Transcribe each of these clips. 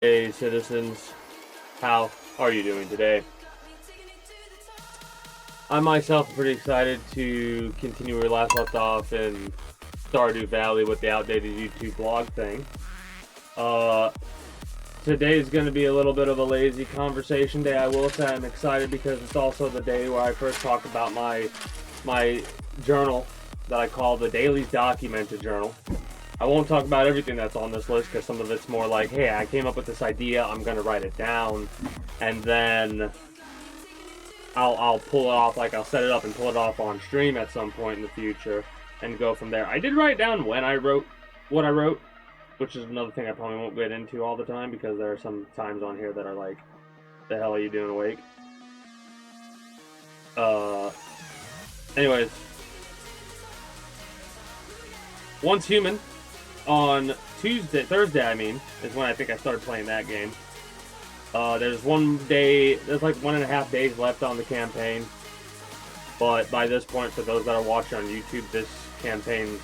Hey citizens, how are you doing today? I myself am pretty excited to continue where we last left off in Stardew Valley with the outdated YouTube blog thing. Today is going to be a little bit of a lazy conversation day. I will say I'm excited because it's also the day where I first talk about my journal that I call the Daily Documented Journal. I won't talk about everything that's on this list because some of it's more like, hey, I came up with this idea, I'm going to write it down, and then I'll pull it off, like I'll set it up and pull it off on stream at some point in the future and go from there. I did write down when I wrote what I wrote, which is another thing I probably won't get into all the time because there are some times on here that are like, the hell are you doing awake? Anyways. Once Human on Thursday, I mean, is when I think I started playing that game. There's like 1.5 days left on the campaign. But by this point, for those that are watching on YouTube, this campaign's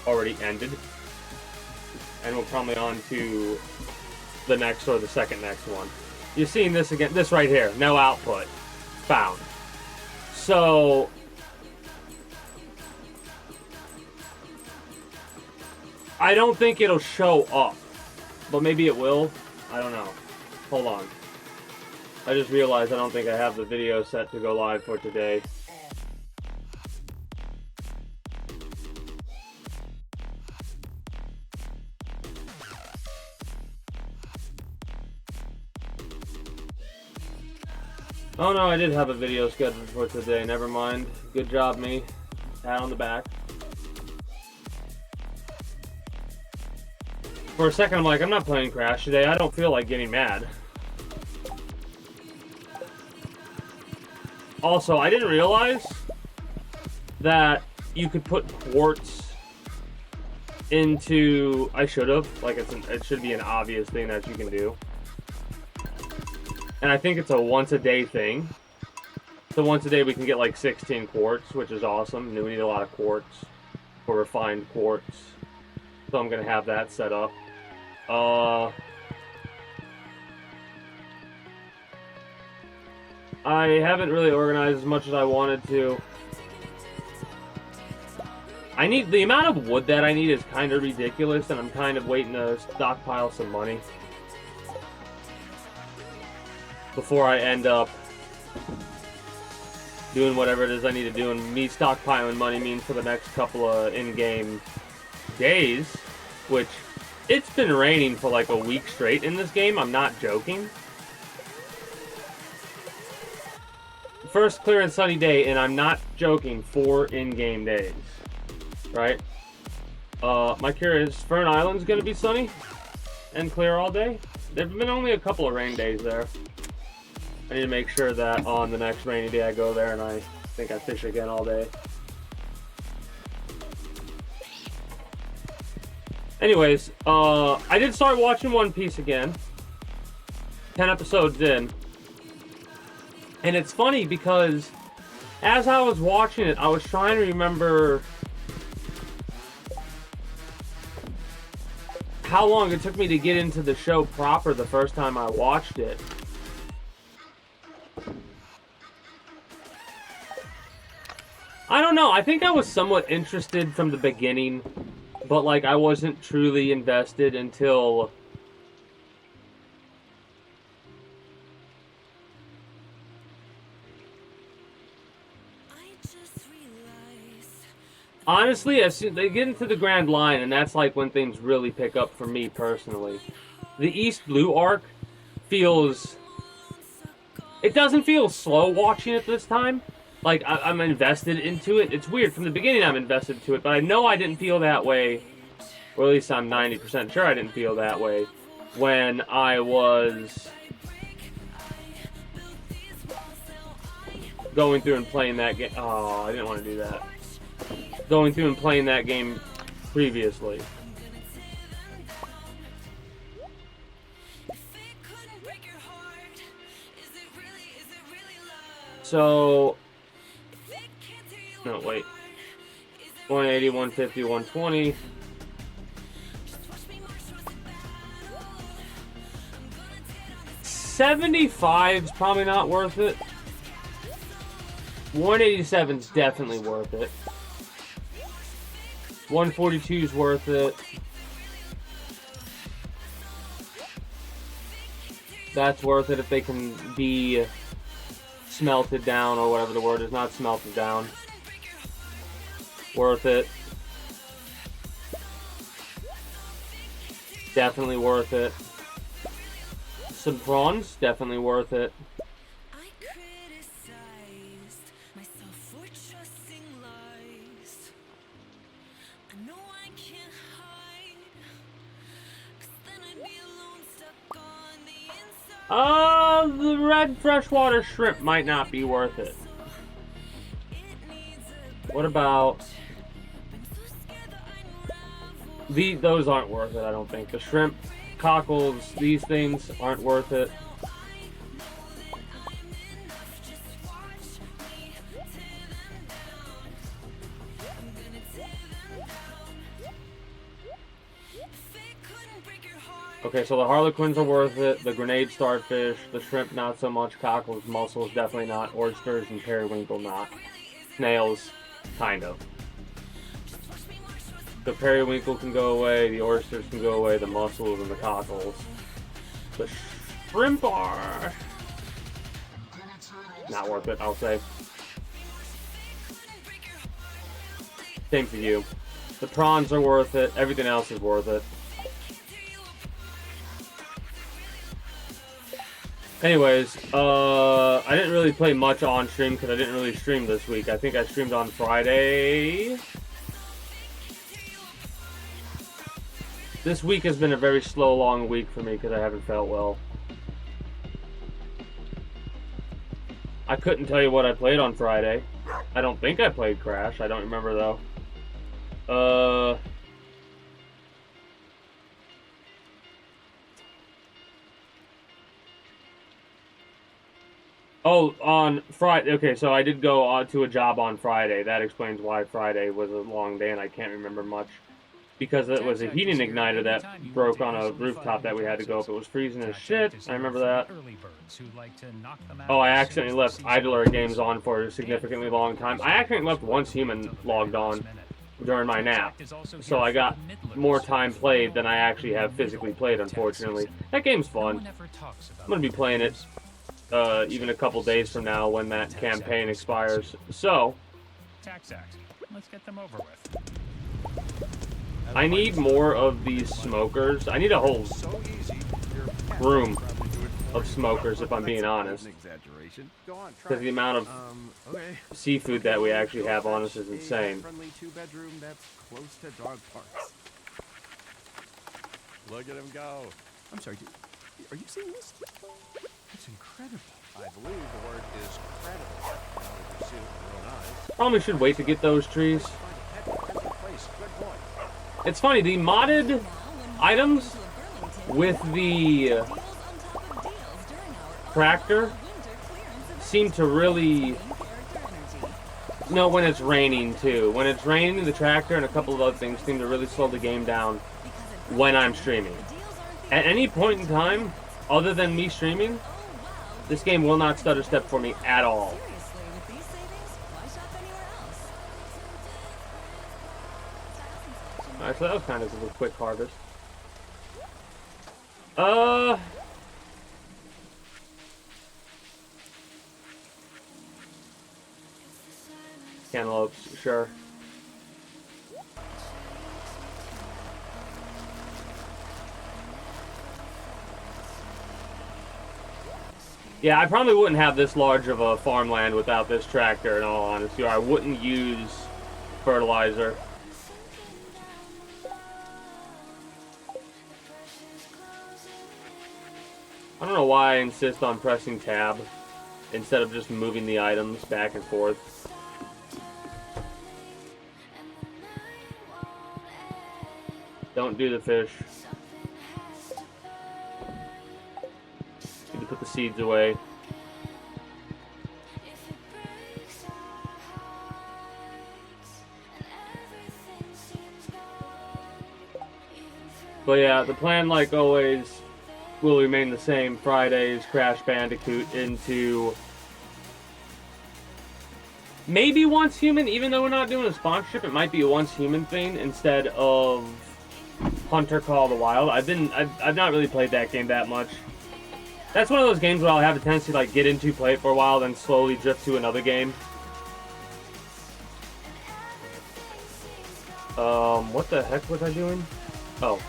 already ended. And we're probably on to the next or the second next one. You're seeing this again, this right here, no output, found. So I don't think it'll show up, but maybe it will. I don't know. Hold on. I just realized I don't think I have the video set to go live for today. Oh no, I did have a video scheduled for today. Never mind. Good job, me. Pat on the back. For a second, I'm like, I'm not playing Crash today. I don't feel like getting mad. Also, I didn't realize that you could put quartz into... I should have. Like, it should be an obvious thing that you can do. And I think it's a once-a-day thing. So once a day we can get like 16 quartz, which is awesome. We need a lot of quartz for refined quartz. So I'm going to have that set up. I haven't really organized as much as I wanted to. The amount of wood that I need is kind of ridiculous, and I'm kind of waiting to stockpile some money before I end up doing whatever it is I need to do. And me stockpiling money means for the next couple of in-game days, which it's been raining for like a week straight in this game. I'm not joking. First clear and sunny day, and I'm not joking, 4 in-game days. Right? My cure is Fern Island's gonna be sunny and clear all day. There've been only a couple of rain days there. I need to make sure that on the next rainy day I go there and I think I fish again all day. Anyways, I did start watching One Piece again. 10 episodes in. And it's funny because as I was watching it, I was trying to remember how long it took me to get into the show proper the first time I watched it. I don't know. I think I was somewhat interested from the beginning, but like I wasn't truly invested until honestly, as soon as they get into the Grand Line, and that's like when things really pick up for me personally. The East Blue arc feels... It doesn't feel slow watching it this time. Like, I'm invested into it. It's weird. From the beginning, I'm invested into it, but I know I didn't feel that way, or at least I'm 90% sure I didn't feel that way, when I was going through and playing that game. Oh, I didn't want to do that. Going through and playing that game previously. So... No, wait. 180, 150, 120. 75's probably not worth it. 187's definitely worth it. 142's worth it. That's worth it if they can be smelted down, or whatever the word is. Not smelted down. Worth it. Definitely worth it. Some prawns, definitely worth it. The red freshwater shrimp might not be worth it. What about... Those aren't worth it, I don't think. The shrimp, cockles, these things aren't worth it. Okay, so the harlequins are worth it. The grenade starfish, the shrimp not so much. Cockles, mussels definitely not. Oysters and periwinkle not. Snails, kind of. The periwinkle can go away, the oysters can go away, the mussels and the cockles. The shrimp are not worth it, I'll say. Same for you. The prawns are worth it, everything else is worth it. Anyways, I didn't really play much on stream because I didn't really stream this week. I think I streamed on Friday. This week has been a very slow, long week for me because I haven't felt well. I couldn't tell you what I played on Friday. I don't think I played Crash. I don't remember, though. Oh, on Friday. Okay, so I did go to a job on Friday. That explains why Friday was a long day and I can't remember much. Because it was a heating igniter that broke on a rooftop that we had to go up. It was freezing as shit. I remember that. Oh, I accidentally left idler games on for a significantly long time. I accidentally left once human logged on during my nap. So I got more time played than I actually have physically played, unfortunately. That game's fun. I'm going to be playing it even a couple days from now when that campaign expires. So, let's get them over with. I need more of these smokers. I need a whole room of smokers, if I'm being honest. Because the amount of seafood that we actually have on us is insane. Look at him go. I'm sorry, are you seeing this? It's incredible. I believe the word is credible. Now that you've seen it with your own eyes. Probably should wait to get those trees. It's funny, the modded items with the tractor seem to really... No, when it's raining too. When it's raining, the tractor and a couple of other things seem to really slow the game down when I'm streaming. At any point in time, other than me streaming, this game will not stutter step for me at all. Alright, so that was kind of a quick harvest. Cantaloupes, sure. Yeah, I probably wouldn't have this large of a farmland without this tractor, in all honesty, or I wouldn't use fertilizer. I don't know why I insist on pressing tab instead of just moving the items back and forth. Don't do the fish. Need to put the seeds away. But yeah, the plan, like always, will remain the same. Fridays, Crash Bandicoot into maybe Once Human, even though we're not doing a sponsorship, it might be a Once Human thing instead of Hunter Call of the Wild. I've not really played that game that much. That's one of those games where I'll have a tendency to like get into, play it for a while, then slowly drift to another game. What the heck was I doing? Oh.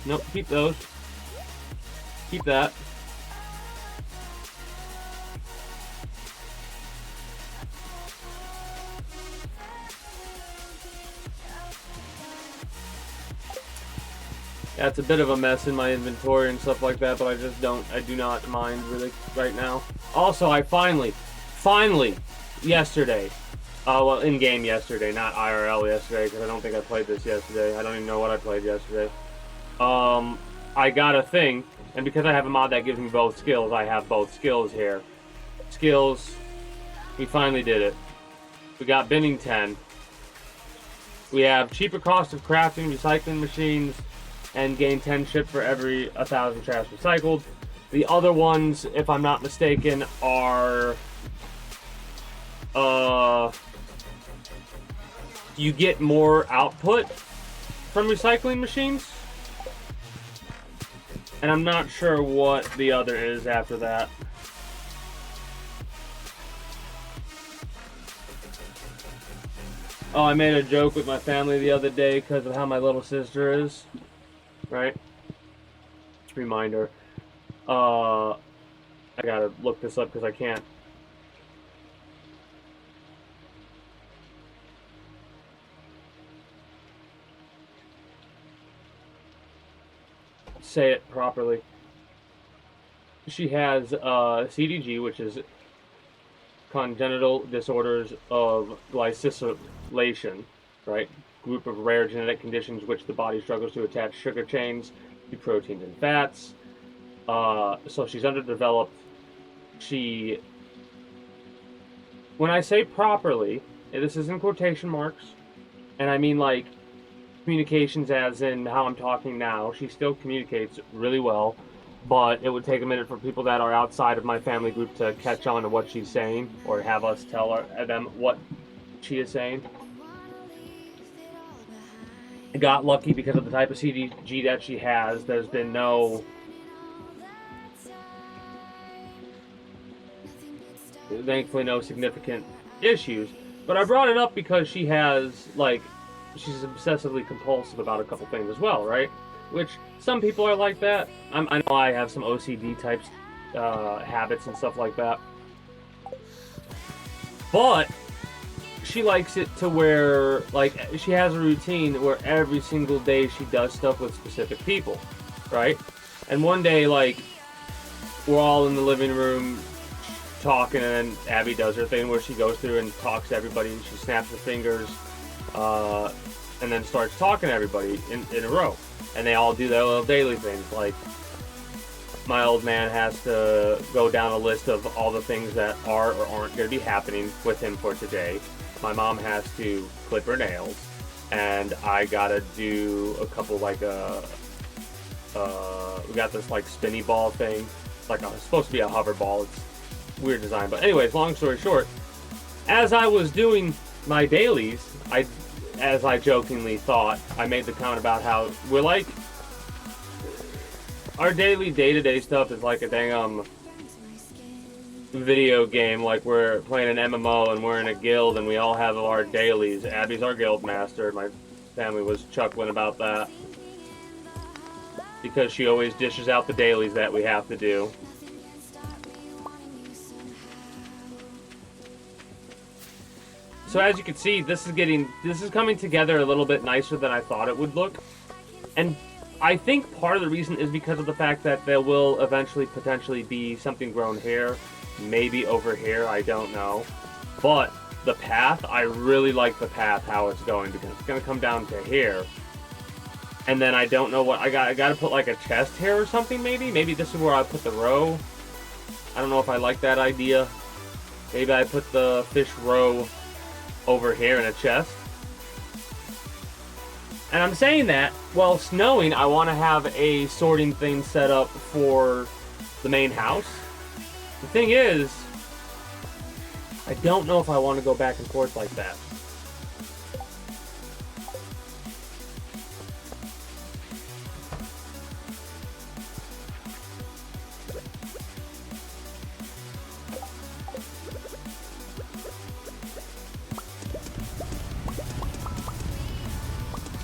Nope, keep those. Keep that. Yeah, it's a bit of a mess in my inventory and stuff like that, but I do not mind really right now. Also, I finally, yesterday, well, in-game yesterday, not IRL yesterday, because I don't think I played this yesterday. I don't even know what I played yesterday. I got a thing, and because I have a mod that gives me both skills, I have both skills here. Skills, we finally did it. We got binning 10. We have cheaper cost of crafting, recycling machines, and gain 10 ship for every 1,000 trash recycled. The other ones, if I'm not mistaken, are you get more output from recycling machines, and I'm not sure what the other is after that. Oh, I made a joke with my family the other day because of how my little sister is, right? Reminder. I gotta look this up because I can't. Say it properly. She has CDG, which is congenital disorders of glycosylation, right? Group of rare genetic conditions which the body struggles to attach sugar chains to proteins and fats. So she's underdeveloped. When I say properly, this is in quotation marks, and I mean like communications as in how I'm talking now. She still communicates really well, but it would take a minute for people that are outside of my family group to catch on to what she's saying, or have us tell them what she is saying. I got lucky because of the type of CDG that she has. There's been thankfully no significant issues. But I brought it up because she has, like, she's obsessively compulsive about a couple things as well, right? Which some people are like that. I know I have some OCD types habits and stuff like that. But she likes it to where, like, she has a routine where every single day she does stuff with specific people, right? And one day, like, we're all in the living room talking, and then Abby does her thing where she goes through and talks to everybody. She snaps her fingers, and then starts talking to everybody in a row. And they all do their little daily things. Like, my old man has to go down a list of all the things that are or aren't going to be happening with him for today. My mom has to clip her nails, and I gotta do a couple, like, we got this, like, spinny ball thing. It's like it's supposed to be a hover ball. It's weird design. But anyways, long story short, as I was doing my dailies, as I jokingly thought, I made the comment about how we're like, our daily day-to-day stuff is like a dang video game. Like, we're playing an MMO and we're in a guild and we all have our dailies. Abby's our guild master. My family was chuckling about that because she always dishes out the dailies that we have to do. So as you can see, this is coming together a little bit nicer than I thought it would look. And I think part of the reason is because of the fact that there will eventually potentially be something grown here, maybe over here, I don't know. But the path, I really like the path, how it's going, because it's going to come down to here. And then I don't know what, I got to put like a chest here or something maybe? Maybe this is where I put the row. I don't know if I like that idea. Maybe I put the fish row over here in a chest. And I'm saying that, well, snowing, I want to have a sorting thing set up for the main house. The thing is, I don't know if I want to go back and forth like that.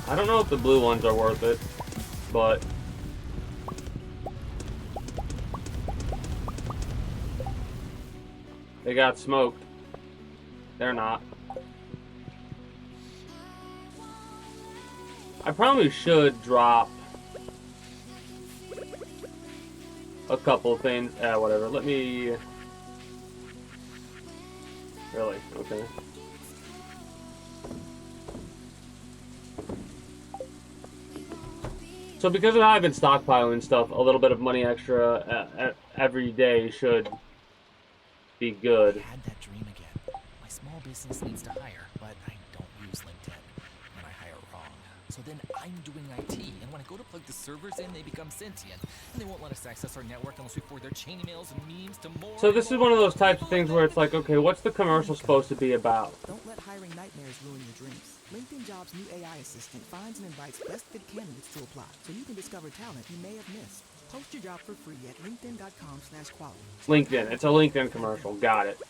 I don't know if the blue ones are worth it, but they got smoked. They're not. I probably should drop a couple things. Whatever. Let me... Really? Okay. So because of how I've been stockpiling stuff, a little bit of money extra every day should be good. I had that dream again. My small business needs to hire, but I don't use LinkedIn. And I hire wrong. So then I'm doing IT, and when I go to plug the servers in, they become sentient. And they won't let us access our network unless we forward their chain emails and memes to more. So this is one of those types of things where it's like, okay, what's the commercial supposed to be about? Don't let hiring nightmares ruin your dreams. LinkedIn Jobs' new AI assistant finds and invites best fit candidates to apply, so you can discover talent you may have missed. Post your job for free at linkedin.com/quality. LinkedIn. It's a LinkedIn commercial. Got it.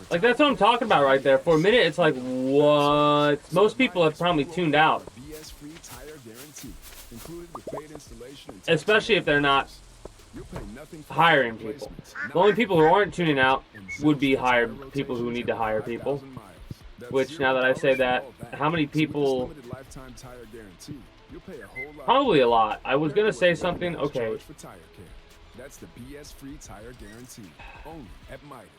Like, that's what I'm talking about right there. For a minute, it's like, what? Most people have probably tuned out. Especially if they're not hiring people. The only people who aren't tuning out would be people who need to hire people. Which, now that I say that, how many people... Probably a lot. I was going to say something. Okay. That's the BS free tire guarantee. Only at Midas.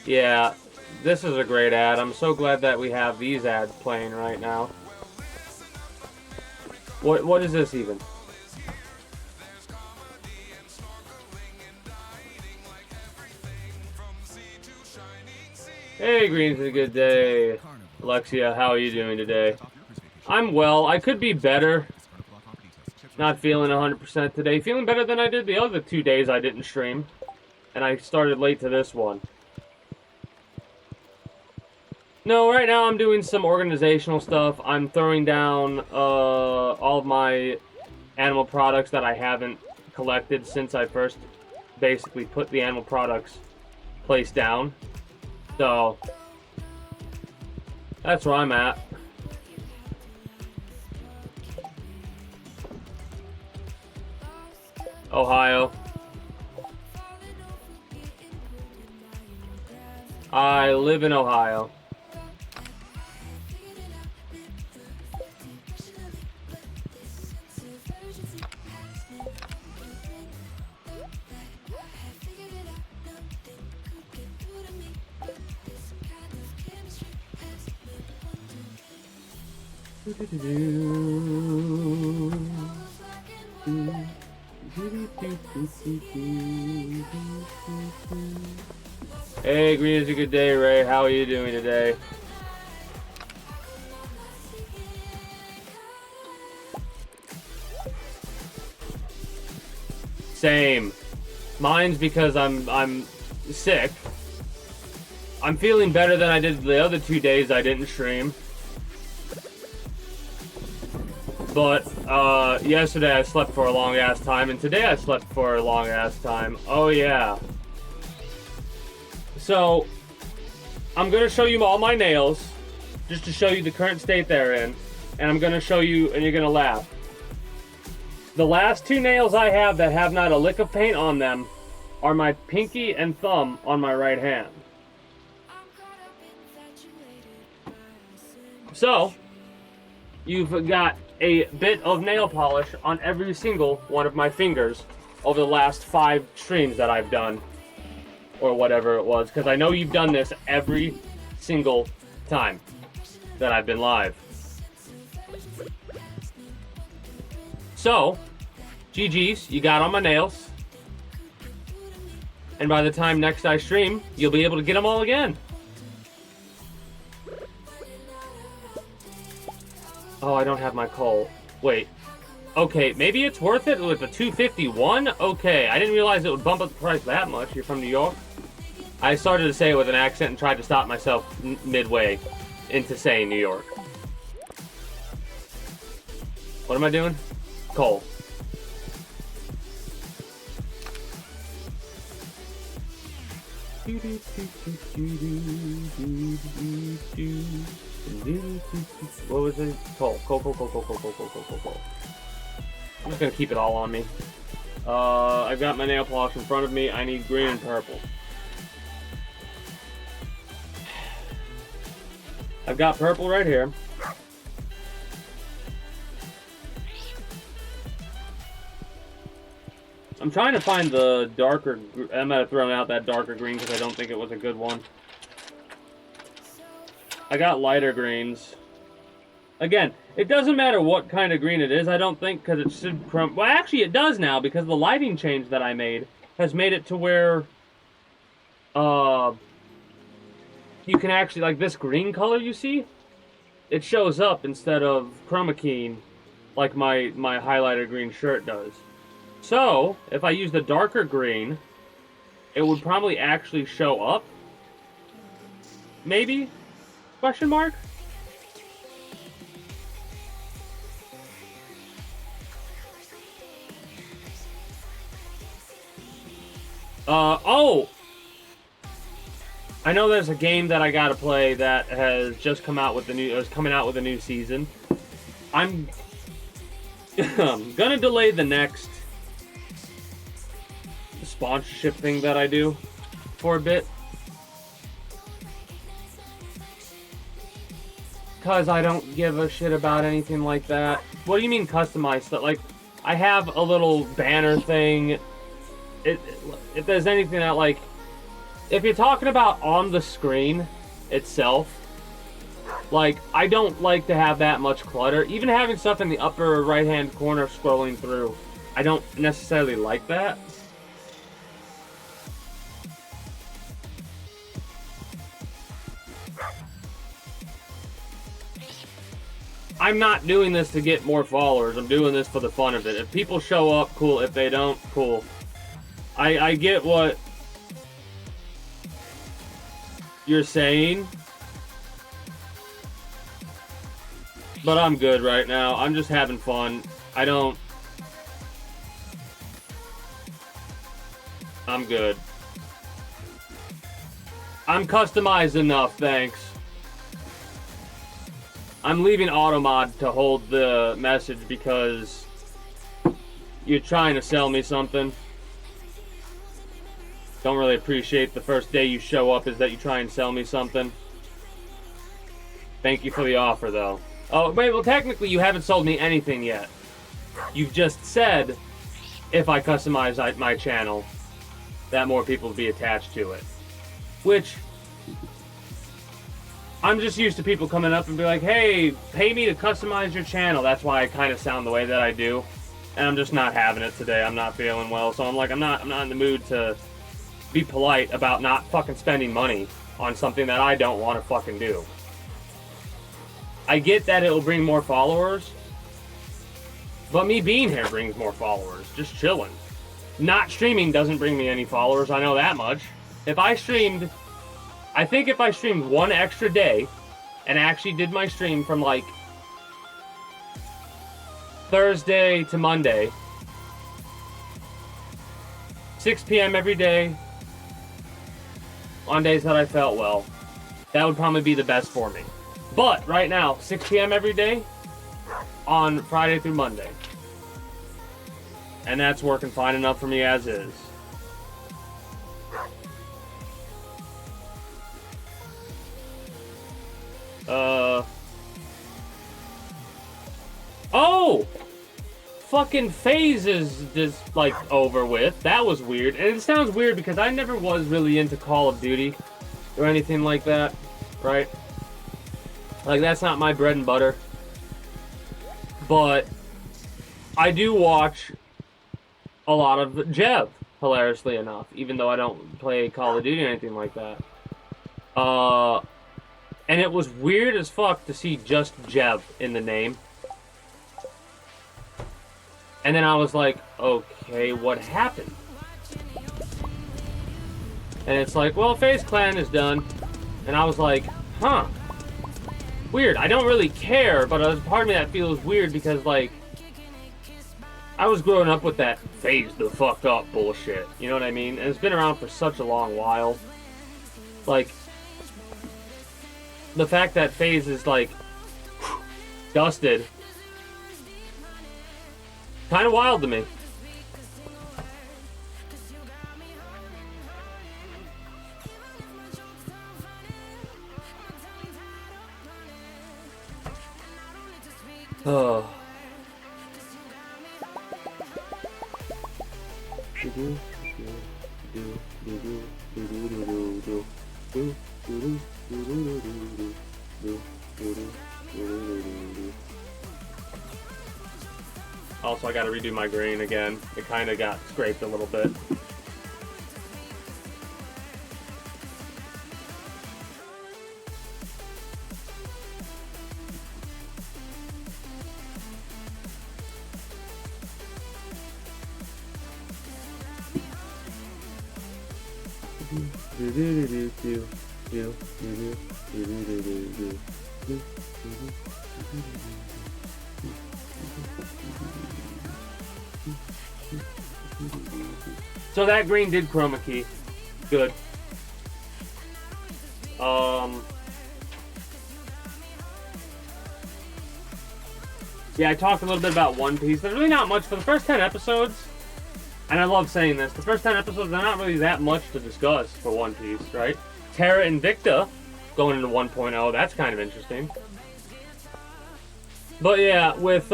Yeah, this is a great ad. I'm so glad that we have these ads playing right now. What is this even? Hey, Green's a good day. Alexia, how are you doing today? I'm well. I could be better. Not feeling 100% today. Feeling better than I did the other 2 days I didn't stream. And I started late to this one. No, right now I'm doing some organizational stuff. I'm throwing down all of my animal products that I haven't collected since I first basically put the animal products place down. So, that's where I'm at. Ohio. I live in Ohio. Hey, Green is a good day, Ray. How are you doing today? Same. Mine's because I'm sick. I'm feeling better than I did the other 2 days I didn't stream. But, yesterday I slept for a long-ass time, and today I slept for a long-ass time. Oh, yeah. So, I'm going to show you all my nails, just to show you the current state they're in. And I'm going to show you, and you're going to laugh. The last 2 nails I have that have not a lick of paint on them are my pinky and thumb on my right hand. So, you've got a bit of nail polish on every single one of my fingers over the last 5 streams that I've done, or whatever it was, because I know you've done this every single time that I've been live. So, GG's, you got on my nails. And by the time next I stream, you'll be able to get them all again. Oh, I don't have my coal. Wait. Okay, maybe it's worth it with the 251? Okay, I didn't realize it would bump up the price that much. You're from New York? I started to say it with an accent and tried to stop myself midway into saying New York. What am I doing? Coal. What was it? Coal. Coal. I'm just gonna keep it all on me. I've got my nail polish in front of me. I need green and purple. I've got purple right here. I'm trying to find the darker... I'm gonna throw out that darker green because I don't think it was a good one. I got lighter greens. Again, it doesn't matter what kind of green it is, I don't think, because it should... Well, actually, it does now, because the lighting change that I made has made it to where... you can actually, like this green color you see, it shows up instead of chroma keying like my highlighter green shirt does. So, if I use the darker green, it would probably actually show up. Maybe? Question mark? Oh! I know there's a game that I gotta play that has just come out with the new, is coming out with a new season. I'm gonna delay the next sponsorship thing that I do for a bit. Cause I don't give a shit about anything like that. What do you mean customized stuff? Like, I have a little banner thing. If there's anything that, like, if you're talking about on the screen itself, like, I don't like to have that much clutter. Even having stuff in the upper right-hand corner scrolling through, I don't necessarily like that. I'm not doing this to get more followers. I'm doing this for the fun of it. If people show up, cool. If they don't, cool. I get what you're saying, but I'm good right now. I'm just having fun. I'm good. I'm customized enough, thanks. I'm leaving Automod to hold the message because you're trying to sell me something. Don't really appreciate the first day you show up is that you try and sell me something. Thank you for the offer, though. Oh, wait, well, technically you haven't sold me anything yet. You've just said, if I customize my channel, that more people will be attached to it. Which, I'm just used to people coming up and be like, hey, pay me to customize your channel. That's why I kind of sound the way that I do. And I'm just not having it today. I'm not feeling well. So I'm like, I'm not in the mood to be polite about not fucking spending money on something that I don't want to fucking do. I get that it'll bring more followers, but me being here brings more followers. Just chilling. Not streaming doesn't bring me any followers, I know that much. If I streamed, I think if I streamed one extra day and actually did my stream from like Thursday to Monday, 6 p.m. every day, on days that I felt well, that would probably be the best for me. But right now, 6 p.m. every day on Friday through Monday. And that's working fine enough for me as is. Oh! Fucking phase is just, like, over with. That was weird. And it sounds weird because I never was really into Call of Duty or anything like that, right? Like, that's not my bread and butter. But I do watch a lot of Jev. hilariously enough, even though I don't play Call of Duty or anything like that. And it was weird as fuck to see just Jeb in the name. And then I was like, okay, what happened? And it's like, well, FaZe Clan is done. And I was like, huh. Weird. I don't really care, but there's part of me that feels weird because, like, I was growing up with that FaZe the fuck up bullshit. You know what I mean? And it's been around for such a long while. Like, the fact that FaZe is, like, dusted. Kind of wild to me. Oh. Also, I gotta redo my green again. It kind of got scraped a little bit. So that green did chroma key. Good. Yeah, I talked a little bit about One Piece. There's really not much for the first 10 episodes. And I love saying this. The first 10 episodes, they're not really that much to discuss for One Piece, right? Terra Invicta going into 1.0. That's kind of interesting. But yeah, with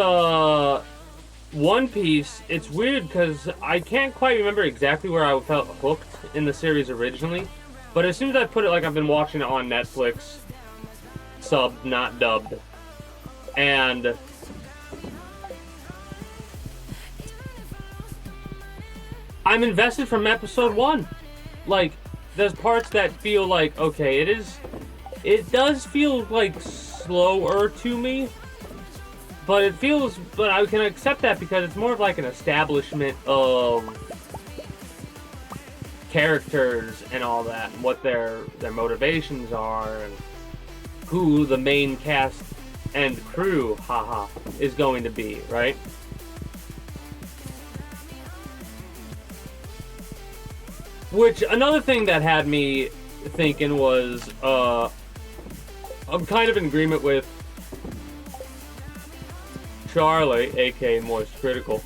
One Piece, it's weird because I can't quite remember exactly where I felt hooked in the series originally. But as soon as I put it, like, I've been watching it on Netflix, subbed, not dubbed. And I'm invested from episode 1. Like, there's parts that feel like, okay, it does feel like slower to me, but I can accept that because it's more of like an establishment of characters and all that, and what their motivations are, and who the main cast and crew, is going to be, right? Which, another thing that had me thinking was, I'm kind of in agreement with Charlie, aka Moist Critical,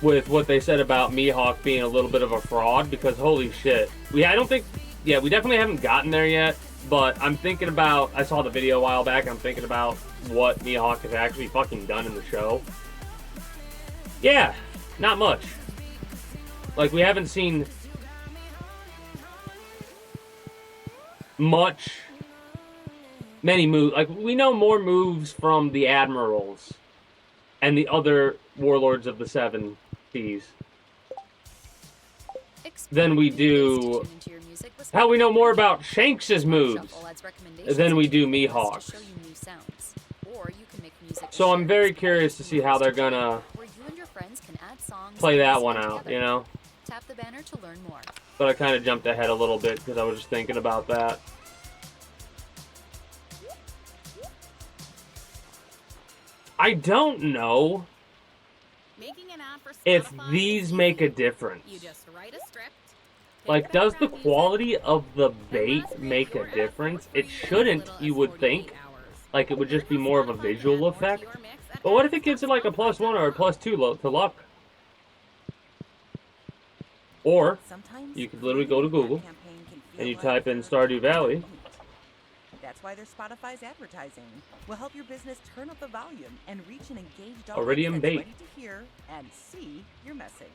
with what they said about Mihawk being a little bit of a fraud, because holy shit. We definitely haven't gotten there yet, but I'm thinking about, I saw the video a while back, and I'm thinking about what Mihawk has actually fucking done in the show. Yeah, not much. Like, we haven't seen many moves. Like, we know more moves from the admirals and the other warlords of the Seven Seas than we do. How we know more about Shanks's moves than we do Mihawk's. So I'm very curious to see how they're gonna play that one out, you know? Tap the banner to learn more. But I kind of jumped ahead a little bit because I was just thinking about that. I don't know if these make a difference. Like, does the quality of the bait make a difference? It shouldn't, you would think. Like, it would just be more of a visual effect. But what if it gives it like a +1 or a +2 to luck? Or, you could literally go to Google, and you type in Stardew Valley. That's why there's Spotify's advertising. Will help your business turn up the volume and reach an engaged Iridium audience bait. that's ready to hear and see your message.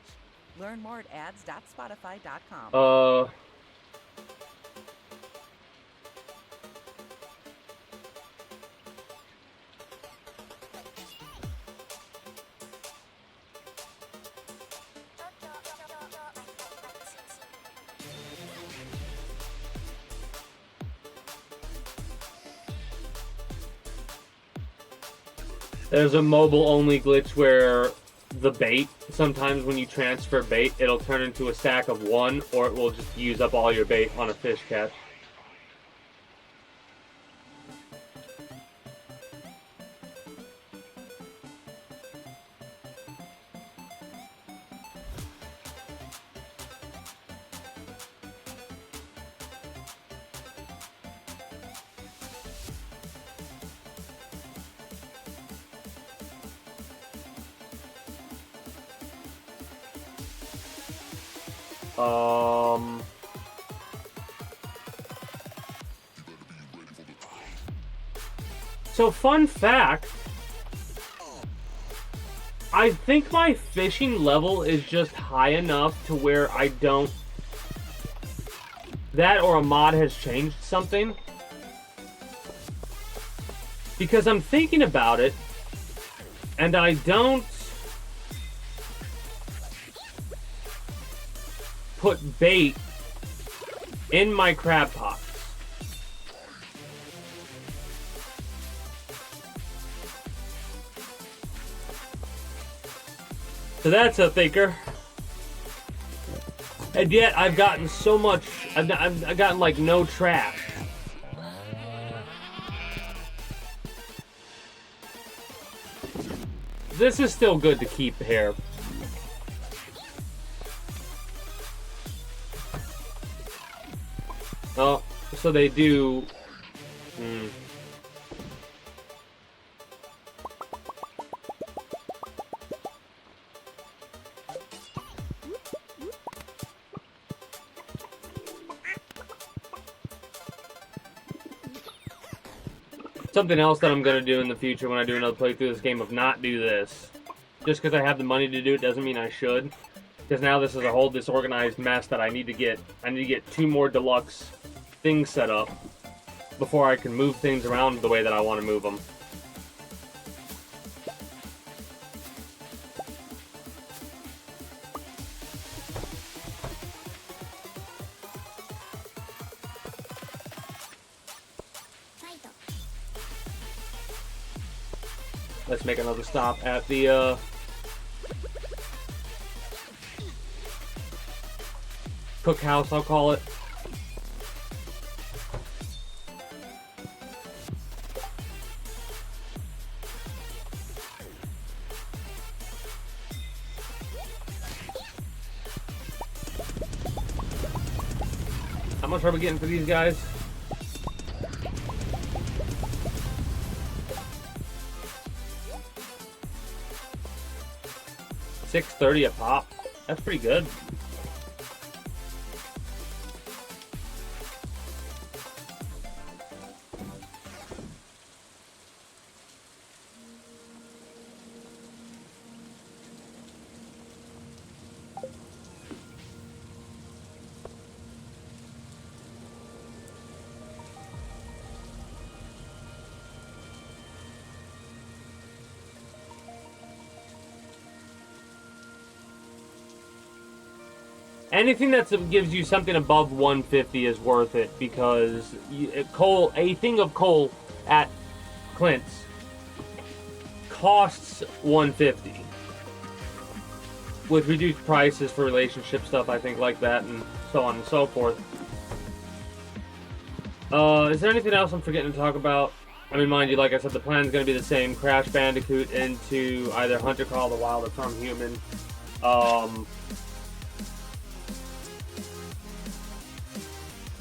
Learn more at ads.spotify.com. There's a mobile-only glitch where the bait, sometimes when you transfer bait, it'll turn into a stack of 1, or it will just use up all your bait on a fish catch. So fun fact, I think my fishing level is just high enough to where I don't, that or a mod has changed something. Because I'm thinking about it, and I don't put bait in my crab pots. So that's a thinker. And yet I've gotten so much, I've gotten like no trash. This is still good to keep here. Oh, so they do. Something else that I'm going to do in the future when I do another playthrough of this game of not do this. Just because I have the money to do it doesn't mean I should. Because now this is a whole disorganized mess that I need to get. I need to get 2 more deluxe things set up before I can move things around the way that I want to move them. Let's make another stop at the cookhouse, I'll call it. How much are we getting for these guys? $6.30 a pop. That's pretty good. Anything that gives you something above 150 is worth it, because a thing of coal at Clint's costs 150 with reduced prices for relationship stuff, I think, like that, and so on and so forth. Is there anything else I'm forgetting to talk about? I mean, mind you, like I said, the plan's going to be the same. Crash Bandicoot into either Hunter Call of the Wild or From Human.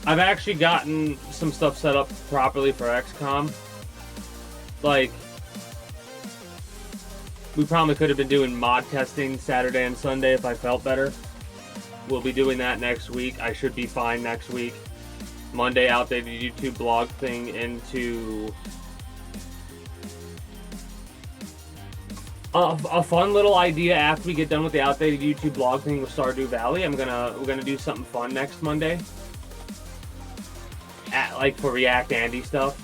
I've actually gotten some stuff set up properly for XCOM. Like, we probably could have been doing mod testing Saturday and Sunday if I felt better. We'll be doing that next week. I should be fine next week. Monday, outdated YouTube blog thing into a fun little idea after we get done with the outdated YouTube blog thing with Stardew Valley. We're gonna do something fun next Monday. Like for React Andy stuff.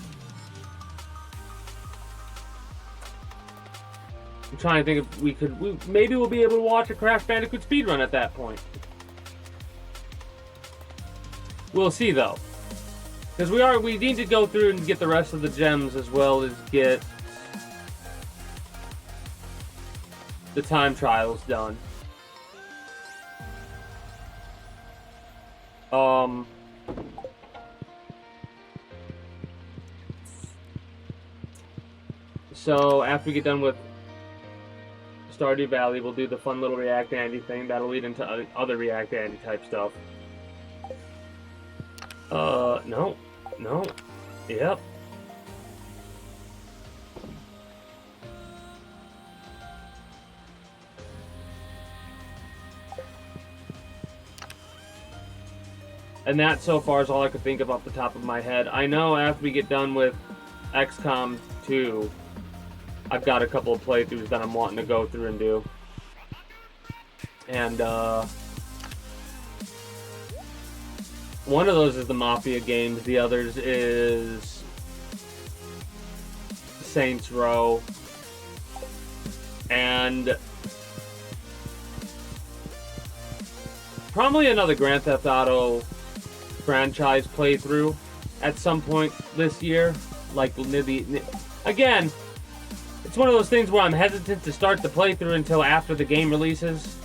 I'm trying to think if maybe we'll be able to watch a Crash Bandicoot speedrun at that point. We'll see though. Because we need to go through and get the rest of the gems as well as get the time trial's done. So after we get done with Stardew Valley, we'll do the fun little React Andy thing. That'll lead into other React Andy type stuff. No. Yep. And that so far is all I could think of off the top of my head. I know after we get done with XCOM 2, I've got a couple of playthroughs that I'm wanting to go through and do. And one of those is the Mafia games, the others is Saints Row, and probably another Grand Theft Auto franchise playthrough at some point this year. Like, again, it's one of those things where I'm hesitant to start the playthrough until after the game releases.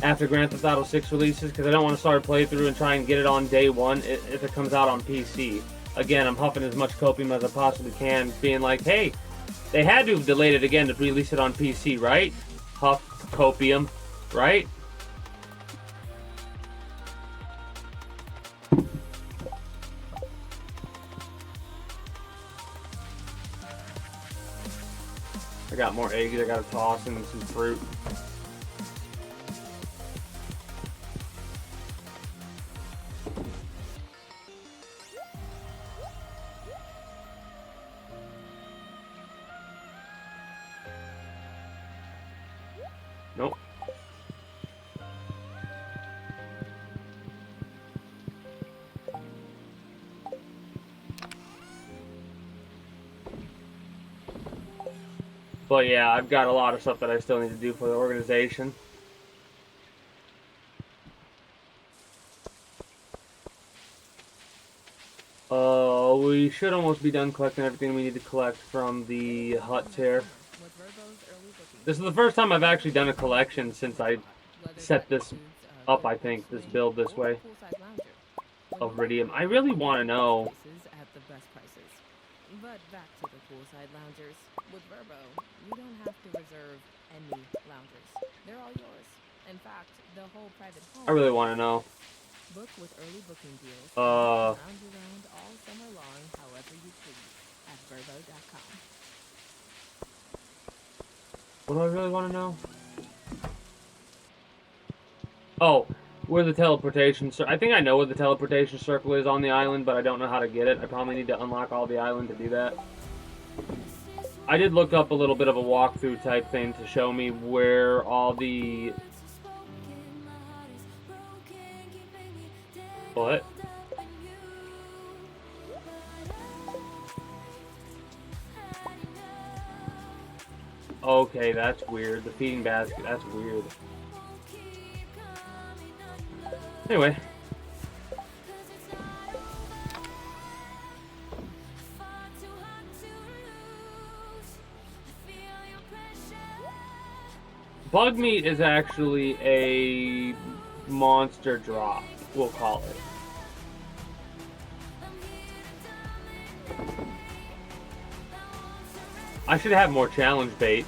After Grand Theft Auto 6 releases, because I don't want to start a playthrough and try and get it on day one if it comes out on PC. Again, I'm huffing as much copium as I possibly can, being like, hey, they had to have delayed it again to release it on PC, right? Huff copium, right? I got more eggs I gotta toss and some fruit. Nope. But yeah, I've got a lot of stuff that I still need to do for the organization. We should almost be done collecting everything we need to collect from the huts here. This is the first time I've actually done a collection since I set this up, I think, this build this way of Iridium. I really want to know. But back to the poolside loungers. With Verbo, you don't have to reserve any loungers. They're all yours. In fact, the whole private home. I really want to know. Book with early booking deals. Lounge around all summer long, however you please, at Verbo.com. What do I really want to know? Oh, where the teleportation I think I know where the teleportation circle is on the island, but I don't know how to get it. I probably need to unlock all the island to do that. I did look up a little bit of a walkthrough type thing to show me where all the... What? Okay, that's weird. The feeding basket, that's weird. Anyway. Bug meat is actually a monster drop, we'll call it. I should have more challenge bait.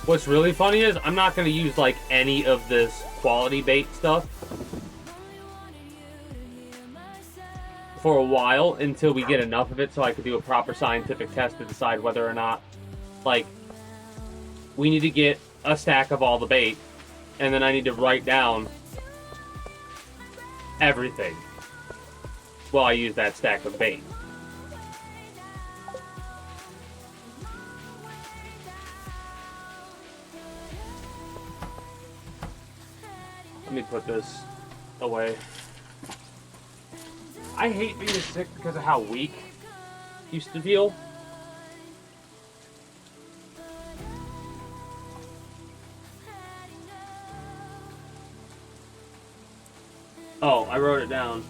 What's really funny is I'm not going to use like any of this quality bait stuff for a while until we get enough of it so I could do a proper scientific test to decide whether or not, like, we need to get a stack of all the bait and then I need to write down everything while I use that stack of bait. me put this away. I hate being sick because of how weak I used to feel. Oh, I wrote it down.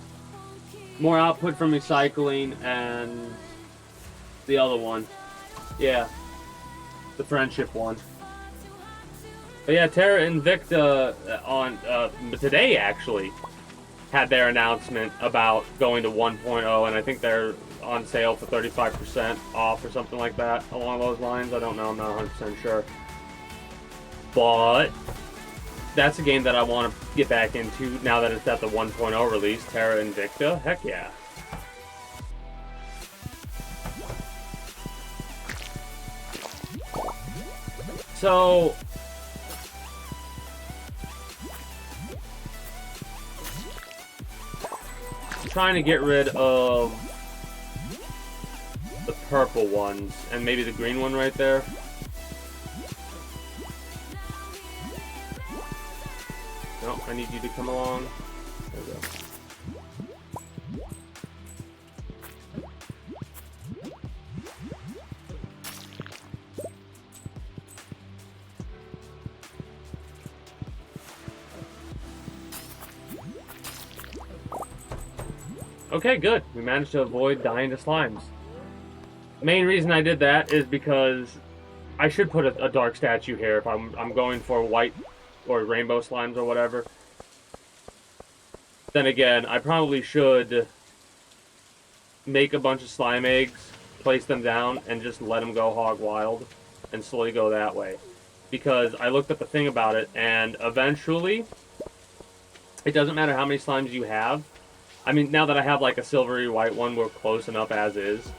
More output from recycling and the other one. Yeah. The friendship one. But yeah, Terra Invicta on today actually had their announcement about going to 1.0, and I think they're on sale for 35% off or something like that along those lines. I don't know, I'm not 100% sure. But that's a game that I want to get back into now that it's at the 1.0 release. Terra Invicta, heck yeah. So I'm trying to get rid of the purple ones and maybe the green one right there. No, I need you to come along. There we go. Okay, good. We managed to avoid dying to slimes. Main reason I did that is because I should put a dark statue here if I'm going for white or rainbow slimes or whatever. Then again, I probably should make a bunch of slime eggs, place them down, and just let them go hog wild and slowly go that way. Because I looked at the thing about it, and eventually, it doesn't matter how many slimes you have. I mean, now that I have like a silvery white one, we're close enough as is.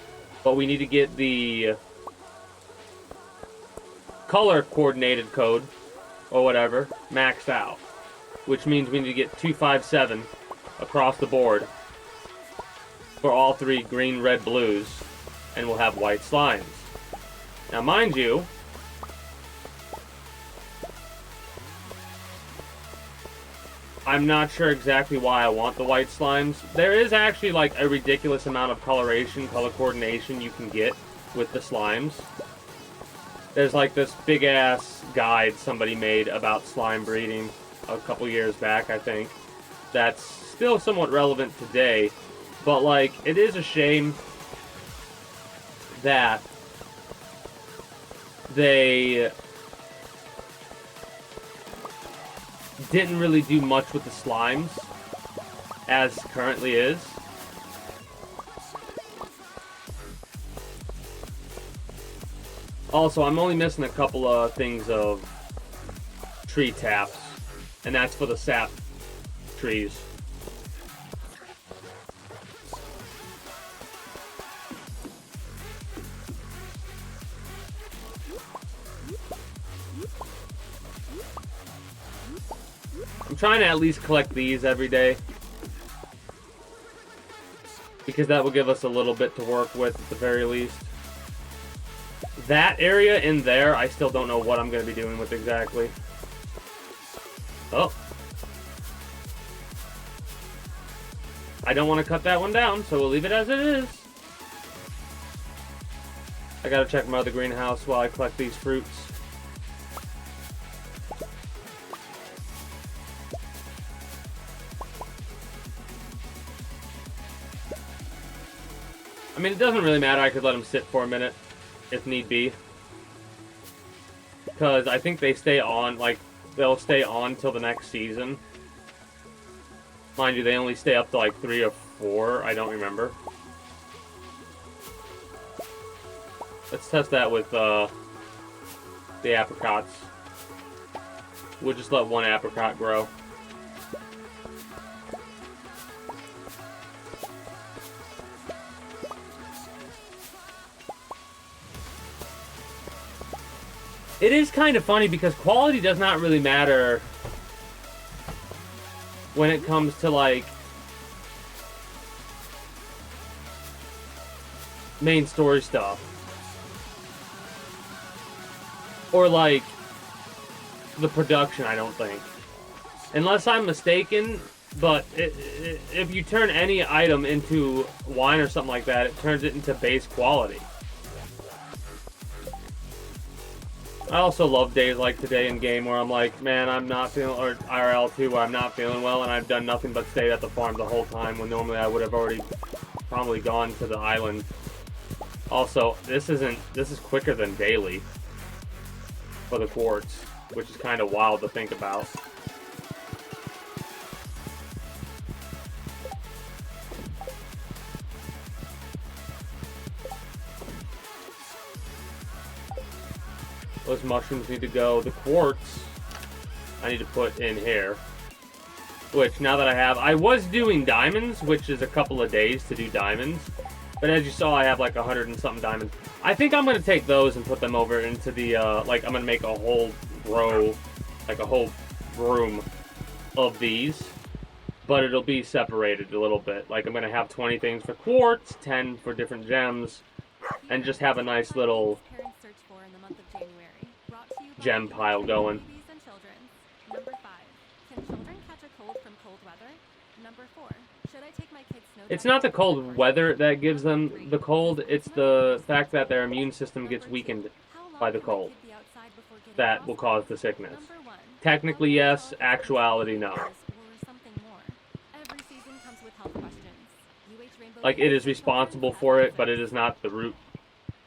But we need to get the color coordinated code, or whatever, maxed out. Which means we need to get 257 across the board for all three green, red, blues, and we'll have white slimes. Now, mind you, I'm not sure exactly why I want the white slimes. There is actually like a ridiculous amount of coloration, color coordination you can get with the slimes. There's like this big ass guide somebody made about slime breeding a couple years back, I think. That's still somewhat relevant today. But like, it is a shame that they didn't really do much with the slimes as currently is. Also, I'm only missing a couple of things of tree taps, and that's for the sap trees. I'm trying to at least collect these every day, because that will give us a little bit to work with at the very least. That area in there, I still don't know what I'm going to be doing with exactly. Oh. I don't want to cut that one down, so we'll leave it as it is. I gotta check my other greenhouse while I collect these fruits. I mean, it doesn't really matter. I could let them sit for a minute, if need be. Because I think they stay on, like, they'll stay on till the next season. Mind you, they only stay up to, like, 3 or 4. I don't remember. Let's test that with, the apricots. We'll just let one apricot grow. It is kind of funny because quality does not really matter when it comes to, like, main story stuff. Or, like, the production, I don't think. Unless I'm mistaken, but if you turn any item into wine or something like that, it turns it into base quality. I also love days like today in game where I'm like, man, I'm not feeling, or IRL too, where I'm not feeling well and I've done nothing but stayed at the farm the whole time when normally I would have already probably gone to the island. Also, this is quicker than daily for the quartz, which is kind of wild to think about. Those mushrooms need to go. The quartz I need to put in here. Which, now that I was doing diamonds, which is a couple of days to do diamonds. But as you saw, I have like 100 and something diamonds. I think I'm going to take those and put them over into the, like, I'm going to make a whole row, like a whole room of these. But it'll be separated a little bit. Like, I'm going to have 20 things for quartz, 10 for different gems, and just have a nice little gem pile going. Number 5. Can children catch a cold from cold weather? Number 4. Should I take my kids snow? It's not the cold weather that gives them the cold, it's the fact that their immune system gets weakened by the cold. That will cause the sickness. Technically, yes. Actuality, no. Like, it is responsible for it, but it is not the root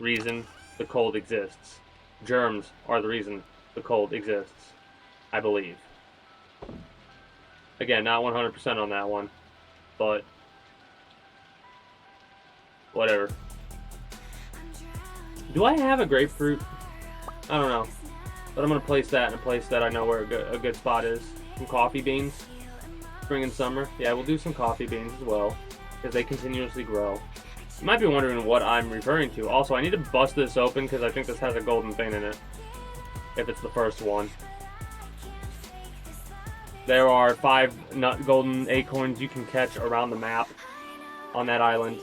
reason the cold exists. Germs are the reason the cold exists, I believe. Again, not 100% on that one, but whatever. Do I have a grapefruit? I don't know, but I'm going to place that in a place that I know where a good spot is. Some coffee beans, spring and summer. Yeah, we'll do some coffee beans as well, because they continuously grow. You might be wondering what I'm referring to. Also, I need to bust this open because I think this has a golden thing in it. If it's the first one. There are 5 golden acorns you can catch around the map on that island.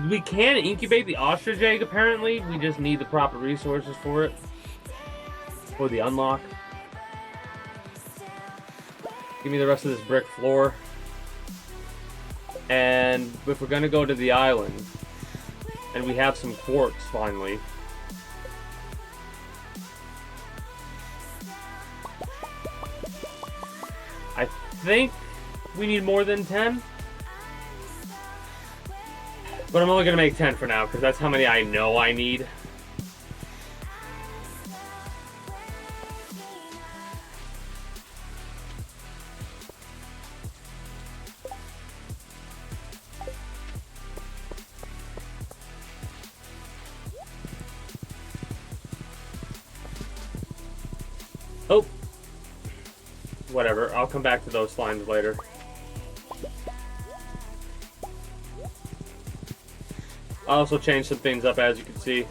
We can incubate the ostrich egg, apparently. We just need the proper resources for it. For the unlock. Give me the rest of this brick floor. And if we're going to go to the island, and we have some quartz, finally. I think we need more than 10. But I'm only going to make 10 for now, because that's how many I know I need. Oh. Whatever, I'll come back to those slimes later. I also changed some things up, as you can see.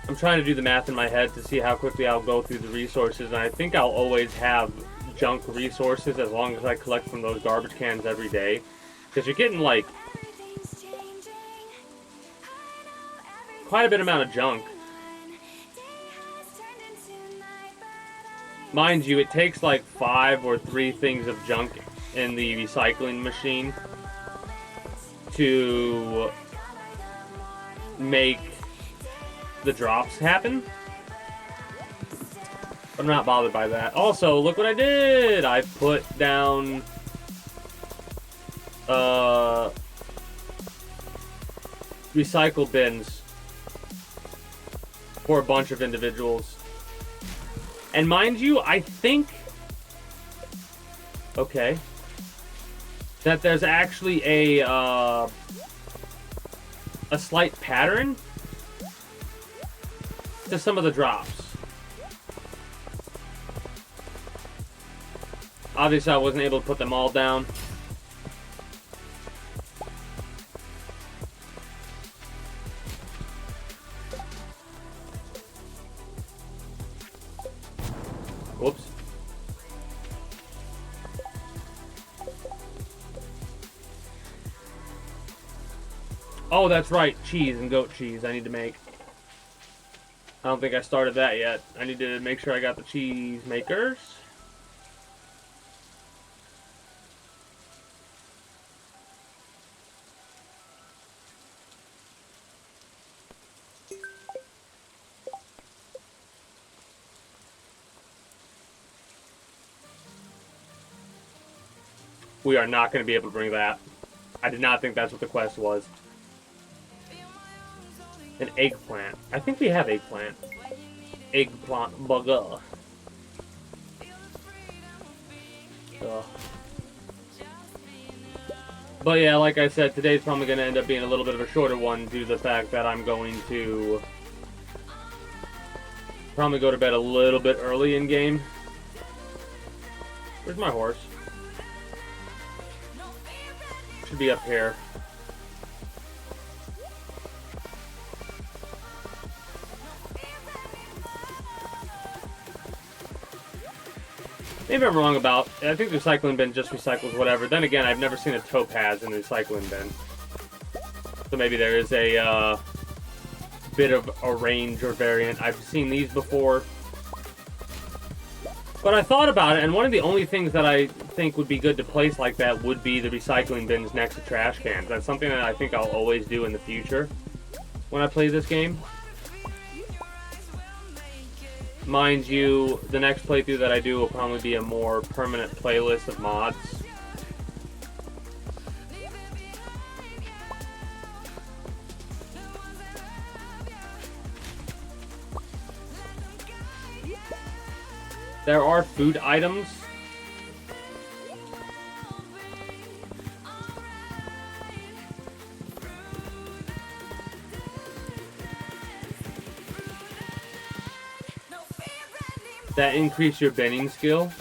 I'm trying to do the math in my head to see how quickly I'll go through the resources, and I think I'll always have junk resources as long as I collect from those garbage cans every day. Because you're getting, like, quite a bit amount of junk. Mind you, it takes like 5 or 3 things of junk in the recycling machine to make the drops happen. But I'm not bothered by that. Also, look what I did! I put down recycle bins for a bunch of individuals. And mind you, I think, okay, that there's actually a slight pattern to some of the drops. Obviously, I wasn't able to put them all down. Whoops. Oh, that's right. Cheese and goat cheese I need to make. I don't think I started that yet. I need to make sure I got the cheese makers. We are not going to be able to bring that. I did not think that's what the quest was. An eggplant. I think we have eggplant. Eggplant bugger. Ugh. But yeah, like I said, today's probably going to end up being a little bit of a shorter one due to the fact that I'm going to probably go to bed a little bit early in game. Where's my horse? Should be up here. Maybe I'm wrong about. I think the recycling bin just recycles whatever. Then again, I've never seen a topaz in the recycling bin. So maybe there is a bit of a range or variant. I've seen these before. But I thought about it, and one of the only things that I think would be good to place like that would be the recycling bins next to trash cans. That's something that I think I'll always do in the future when I play this game. Mind you, the next playthrough that I do will probably be a more permanent playlist of mods. There are food items that increase your binning skill,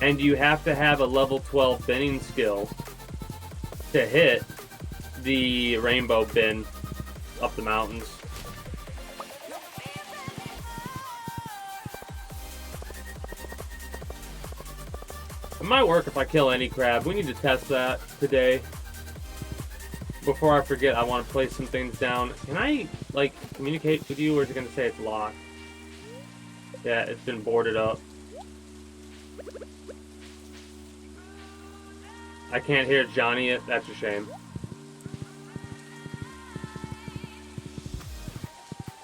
and you have to have a level 12 binning skill to hit the rainbow bin up the mountains. It might work if I kill any crab. We need to test that today. Before I forget, I want to place some things down. Can I, like, communicate with you, or is it going to say it's locked? Yeah, it's been boarded up. I can't hear Johnny yet. That's a shame.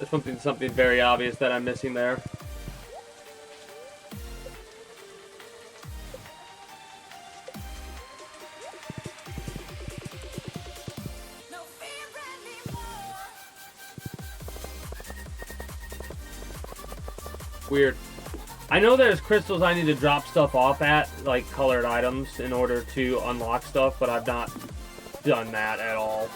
There's something very obvious that I'm missing there. Weird. I know there's crystals I need to drop stuff off at, like colored items, in order to unlock stuff, but I've not done that at all.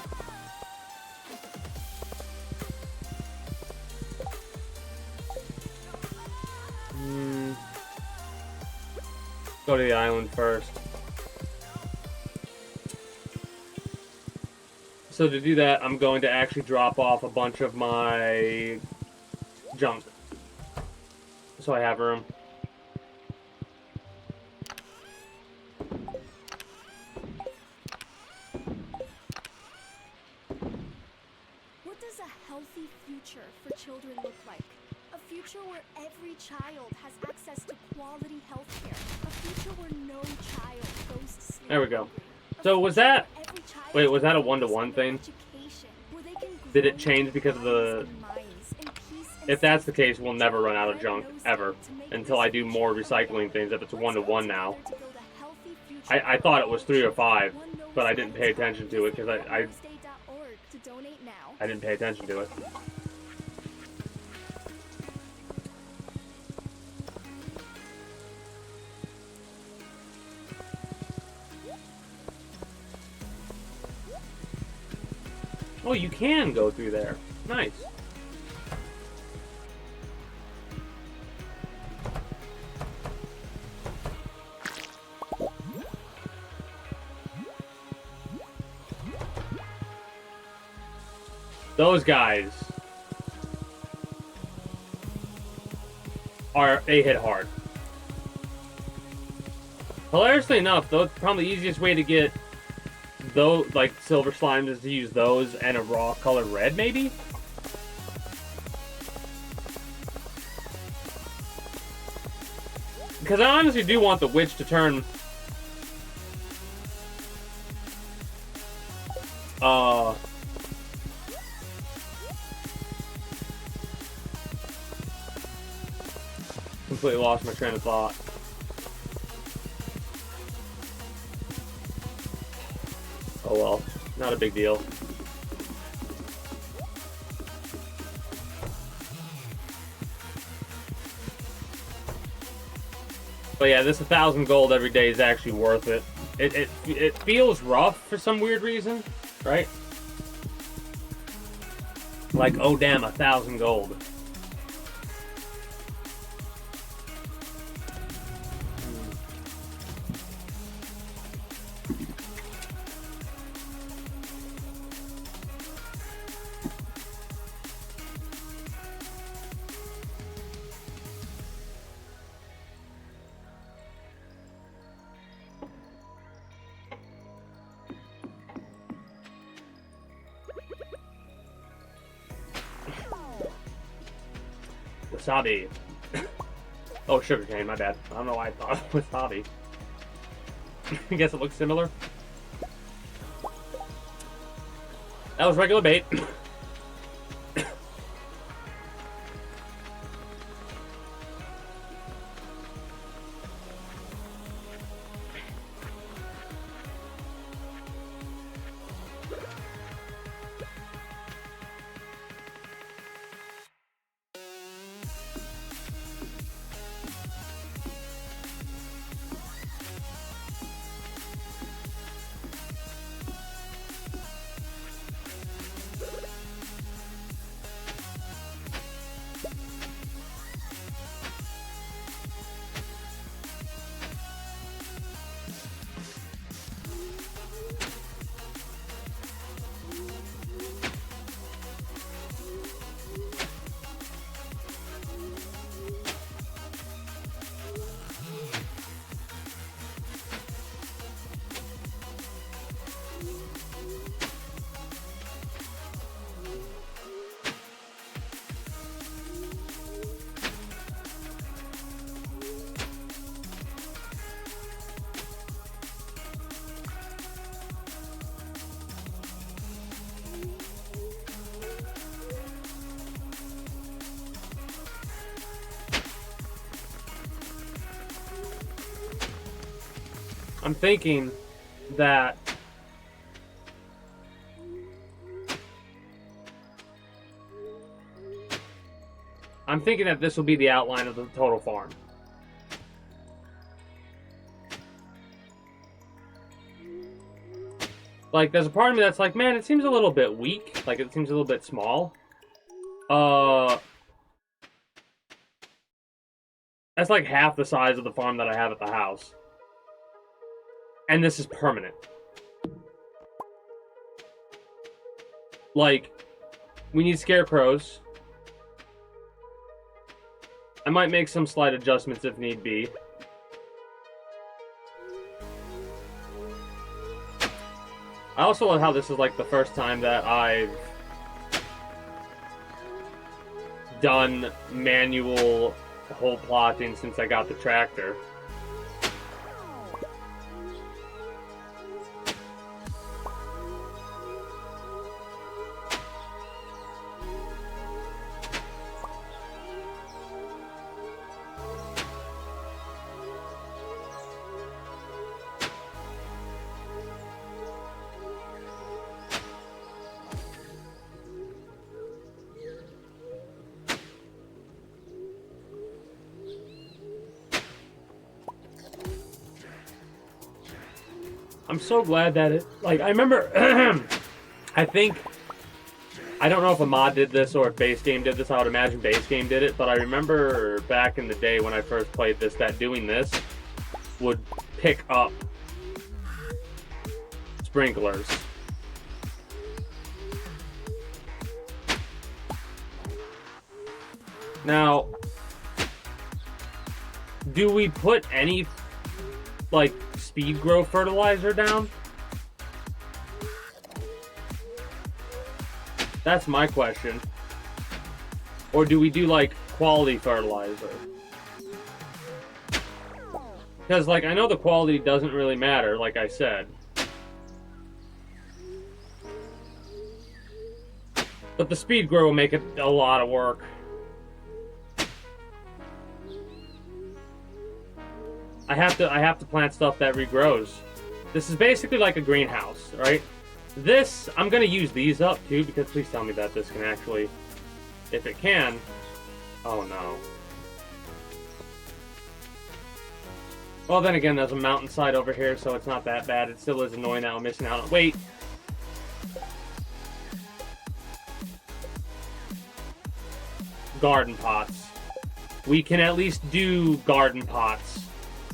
Go to the island first. So to do that, I'm going to actually drop off a bunch of my junk, so I have room. What does a healthy future for children look like? A future where every child has access to quality health care. A future where no child goes to sleep. There we go. So was that... Wait, was that a one-to-one thing? Did it change because of the... If that's the case, we'll never run out of junk, ever. Until I do more recycling things, if it's a one-to-one now. I thought it was 3 or 5, but I didn't pay attention to it, because I didn't pay attention to it. Oh, you can go through there. Nice. those guys they hit hard. Hilariously enough, though, probably the easiest way to get those, like, silver slimes is to use those and a raw color red, maybe? Because I honestly do want the witch to turn... Completely lost my train of thought. Oh well, not a big deal. But yeah, this 1,000 gold every day is actually worth it. It feels rough for some weird reason, right? Like, oh damn, 1,000 gold. Wasabi. Oh, sugarcane, my bad. I don't know why I thought wasabi. I guess it looks similar. That was regular bait. I'm thinking that this will be the outline of the total farm. Like, there's a part of me that's like, man, it seems a little bit weak. Like, it seems a little bit small. That's like half the size of the farm that I have at the house. And this is permanent. Like, we need scarecrows. I might make some slight adjustments if need be. I also love how this is like the first time that I've done manual whole plotting since I got the tractor. I'm so glad that it, like, I remember, I don't know if a mod did this or if base game did this. I would imagine base game did it, but I remember back in the day when I first played this, that doing this would pick up sprinklers. Now, do we put any, like, speed grow fertilizer down? That's my question. Or do we do, like, quality fertilizer? Because, like, I know the quality doesn't really matter, like I said. But the speed grow will make it a lot of work. I have to plant stuff that regrows. This is basically like a greenhouse, right? This, I'm gonna use these up too, because please tell me that this can actually, if it can, oh no. Well, then again, there's a mountainside over here, so it's not that bad. It still is annoying that I'm missing out on, wait. Garden pots. We can at least do garden pots,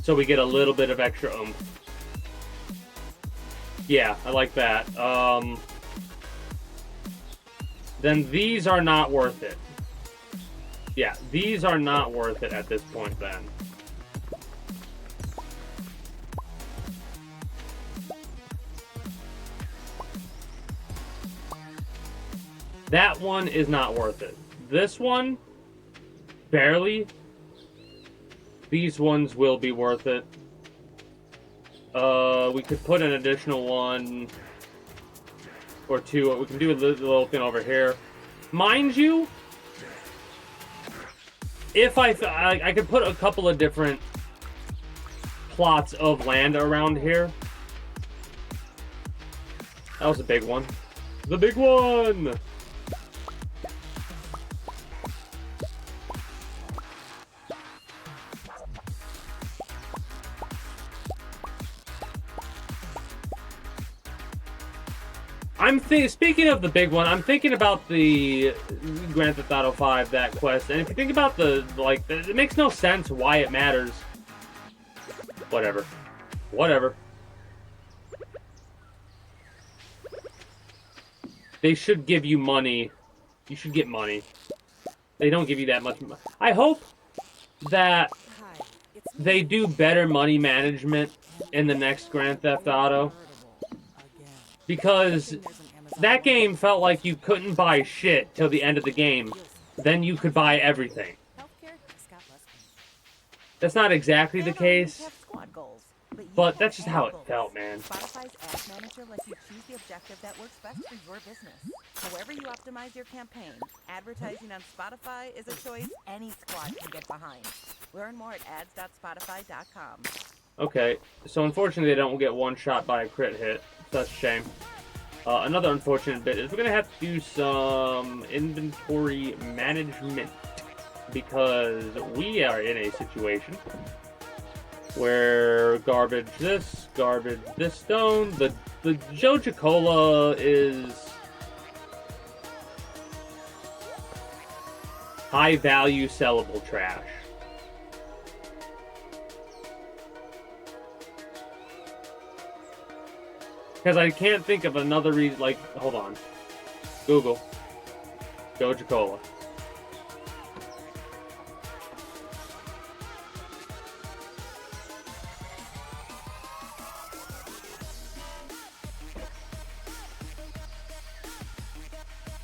so we get a little bit of extra oomph. Yeah, I like that. Then these are not worth it. Yeah, these are not worth it at this point then. That one is not worth it. This one, barely. These ones will be worth it. We could put an additional one or two. We can do a little thing over here. Mind you, if I could put a couple of different plots of land around here. That was a big one. The big one! Speaking of the big one, I'm thinking about the Grand Theft Auto 5, that quest, and if you think about the, like, it makes no sense why it matters. Whatever. Whatever. They should give you money. You should get money. They don't give you that much money. I hope that they do better money management in the next Grand Theft Auto. Because that game felt like you couldn't buy shit till the end of the game. Then you could buy everything. That's not exactly the case, but that's just how it felt, man. Spotify's Ads Manager lets you choose the objective that works best for your business. However you optimize your campaign, advertising on Spotify is a choice any squad can get behind. Learn more at ads.spotify.com. Okay, so unfortunately they don't get one shot by a crit hit. That's a shame. Another unfortunate bit is we're going to have to do some inventory management, because we are in a situation where garbage this stone. The Joja-Cola is high value sellable trash. Because I can't think of another reason, like, hold on. Google. Joja-Cola.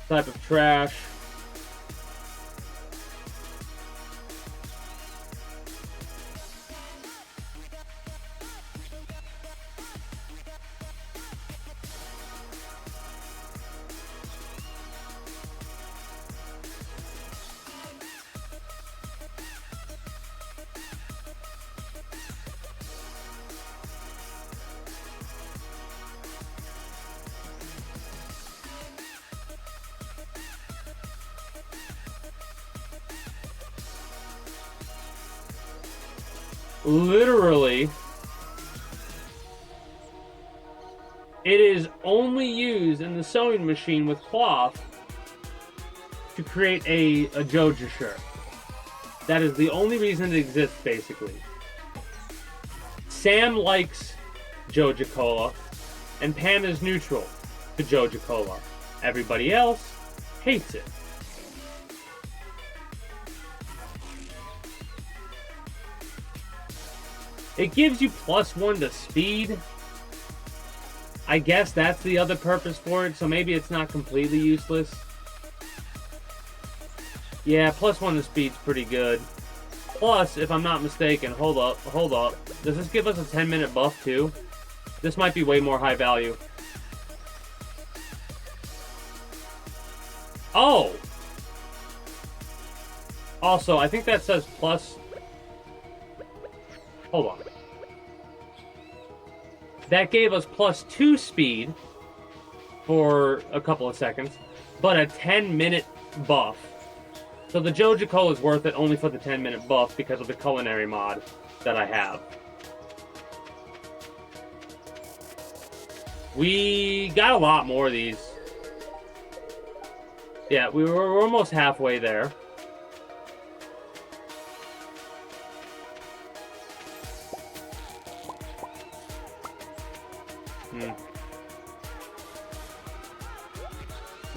Type of trash. Literally, it is only used in the sewing machine with cloth to create a Joja shirt. That is the only reason it exists, basically. Sam likes Joja-Cola, and Pam is neutral to Joja-Cola. Everybody else hates it. It gives you +1 to speed. I guess that's the other purpose for it, so maybe it's not completely useless. Yeah, +1 to speed's pretty good. Plus, if I'm not mistaken, hold up. Does this give us a 10-minute buff too? This might be way more high value. Oh! Also, I think that says plus... Hold on. That gave us +2 speed for a couple of seconds, but a 10-minute buff. So the Jojico is worth it only for the 10-minute buff because of the culinary mod that I have. We got a lot more of these. Yeah, we're almost halfway there.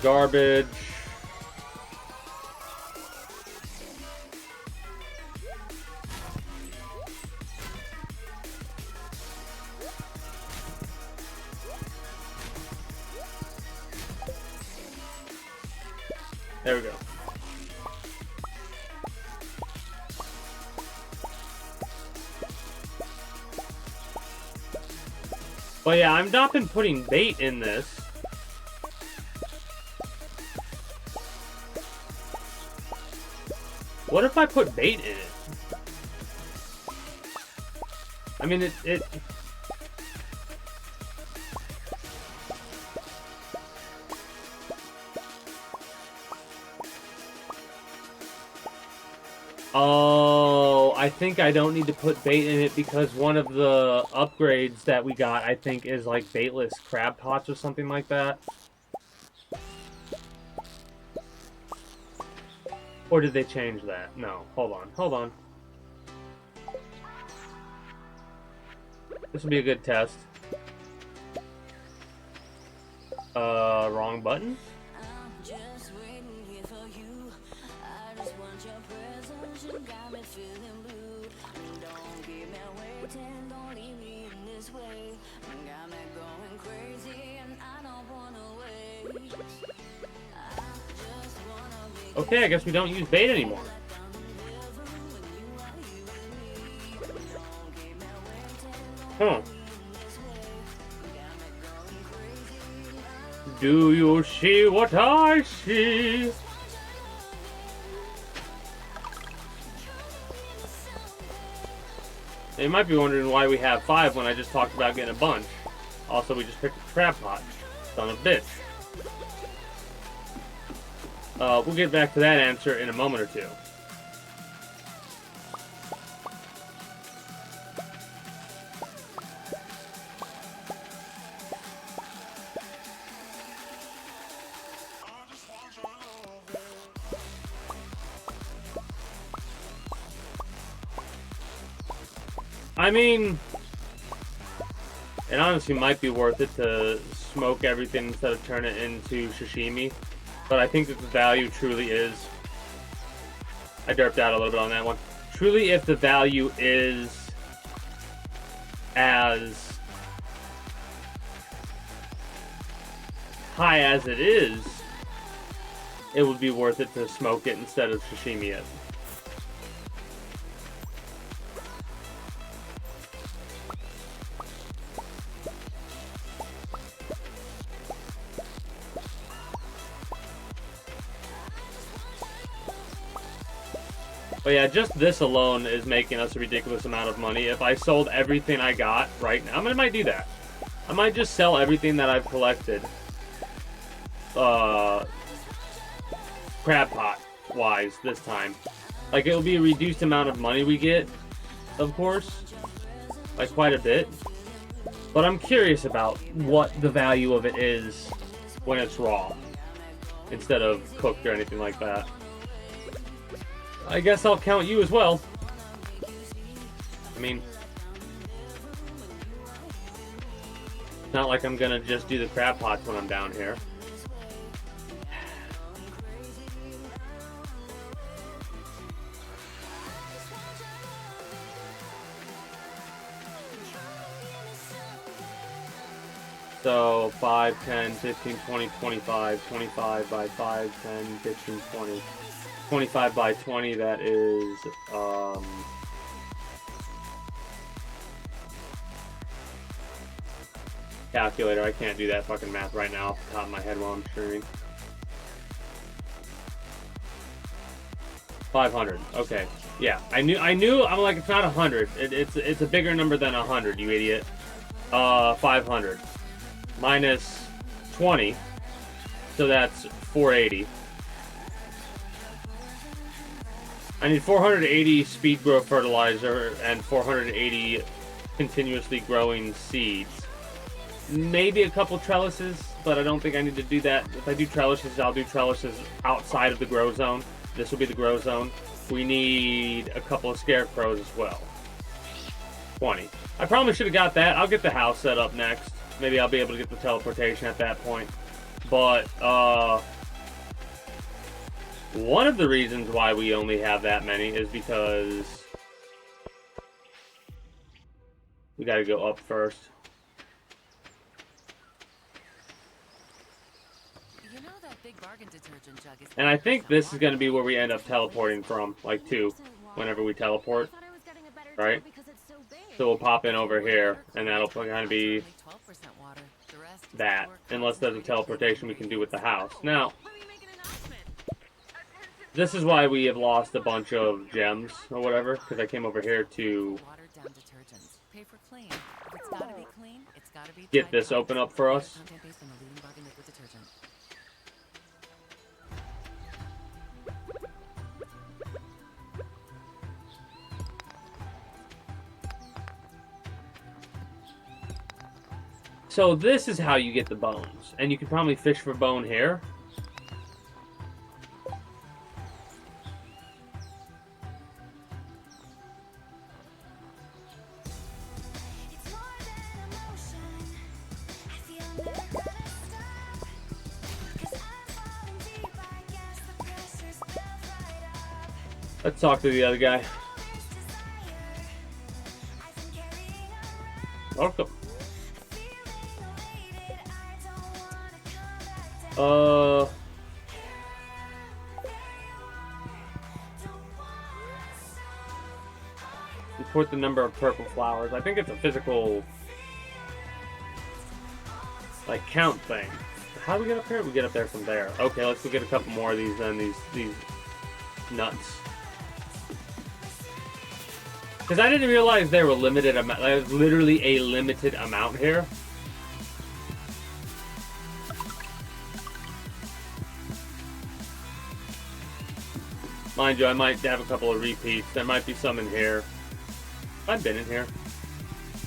Garbage. There we go. But yeah, I've not been putting bait in this. What if I put bait in it? I mean, it... Oh, I think I don't need to put bait in it because one of the upgrades that we got, I think, is like baitless crab pots or something like that. Or did they change that? No, hold on. This will be a good test. Wrong button? Okay, I guess we don't use bait anymore. Huh. Do you see what I see? You might be wondering why we have 5 when I just talked about getting a bunch. Also, we just picked a crab pot. Son of a bitch. We'll get back to that answer in a moment or two. I mean, it honestly might be worth it to smoke everything instead of turn it into sashimi. But I think that the value truly is... I derped out a little bit on that one. Truly, if the value is as high as it is, it would be worth it to smoke it instead of sashimi it. But yeah, just this alone is making us a ridiculous amount of money. If I sold everything I got right now, I might do that. I might just sell everything that I've collected. Crab pot wise this time. Like, it'll be a reduced amount of money we get, of course. Like, quite a bit. But I'm curious about what the value of it is when it's raw. Instead of cooked or anything like that. I guess I'll count you as well. I mean, it's not like I'm gonna just do the crab pots when I'm down here. So 5, 10, 15, 20, 25. 25 by 5, 10, 15, 20. 25 by 20, that is, calculator, I can't do that fucking math right now off the top of my head while I'm streaming. 500, okay. Yeah, I knew, I'm like, it's not 100. It's a bigger number than 100, you idiot. 500. Minus 20, so that's 480. I need 480 speed growth fertilizer and 480 continuously growing seeds. Maybe a couple trellises, but I don't think I need to do that. If I do trellises, I'll do trellises outside of the grow zone. This will be the grow zone. We need a couple of scarecrows as well. 20. I probably should have got that. I'll get the house set up next. Maybe I'll be able to get the teleportation at that point. But, one of the reasons why we only have that many is because we gotta go up first. You know that big bargain detergent jug is And I think this is gonna be where we end up teleporting from, like to, whenever we teleport. Right? So we'll pop in over here, and that'll kind of be that, unless there's a teleportation we can do with the house. Now, this is why we have lost a bunch of gems or whatever, because I came over here to get this open up for us. So this is how you get the bones, and you can probably fish for bone here. Let's talk to the other guy. Welcome. Report the number of purple flowers. I think it's a physical, like, count thing. How do we get up here? We get up there from there. Okay, let's go get a couple more of these then. These nuts. Because I didn't realize there were limited amount. There's literally a limited amount here. Mind you, I might have a couple of repeats. There might be some in here. I've been in here.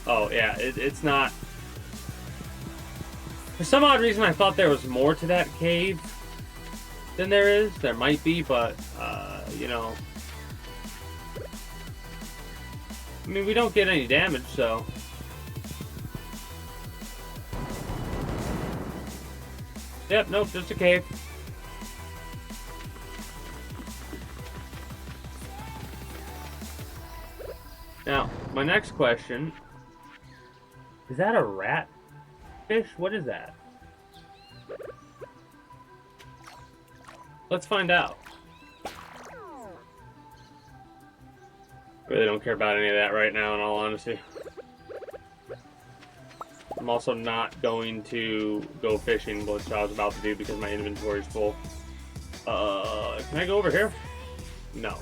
Oh, yeah, it's not... For some odd reason, I thought there was more to that cave than there is. There might be, but, you know... I mean, we don't get any damage, so... Yep, nope, just a cave. Now, my next question... Is that a rat fish? What is that? Let's find out. Really don't care about any of that right now, in all honesty. I'm also not going to go fishing, which I was about to do because my inventory is full. Can I go over here? No.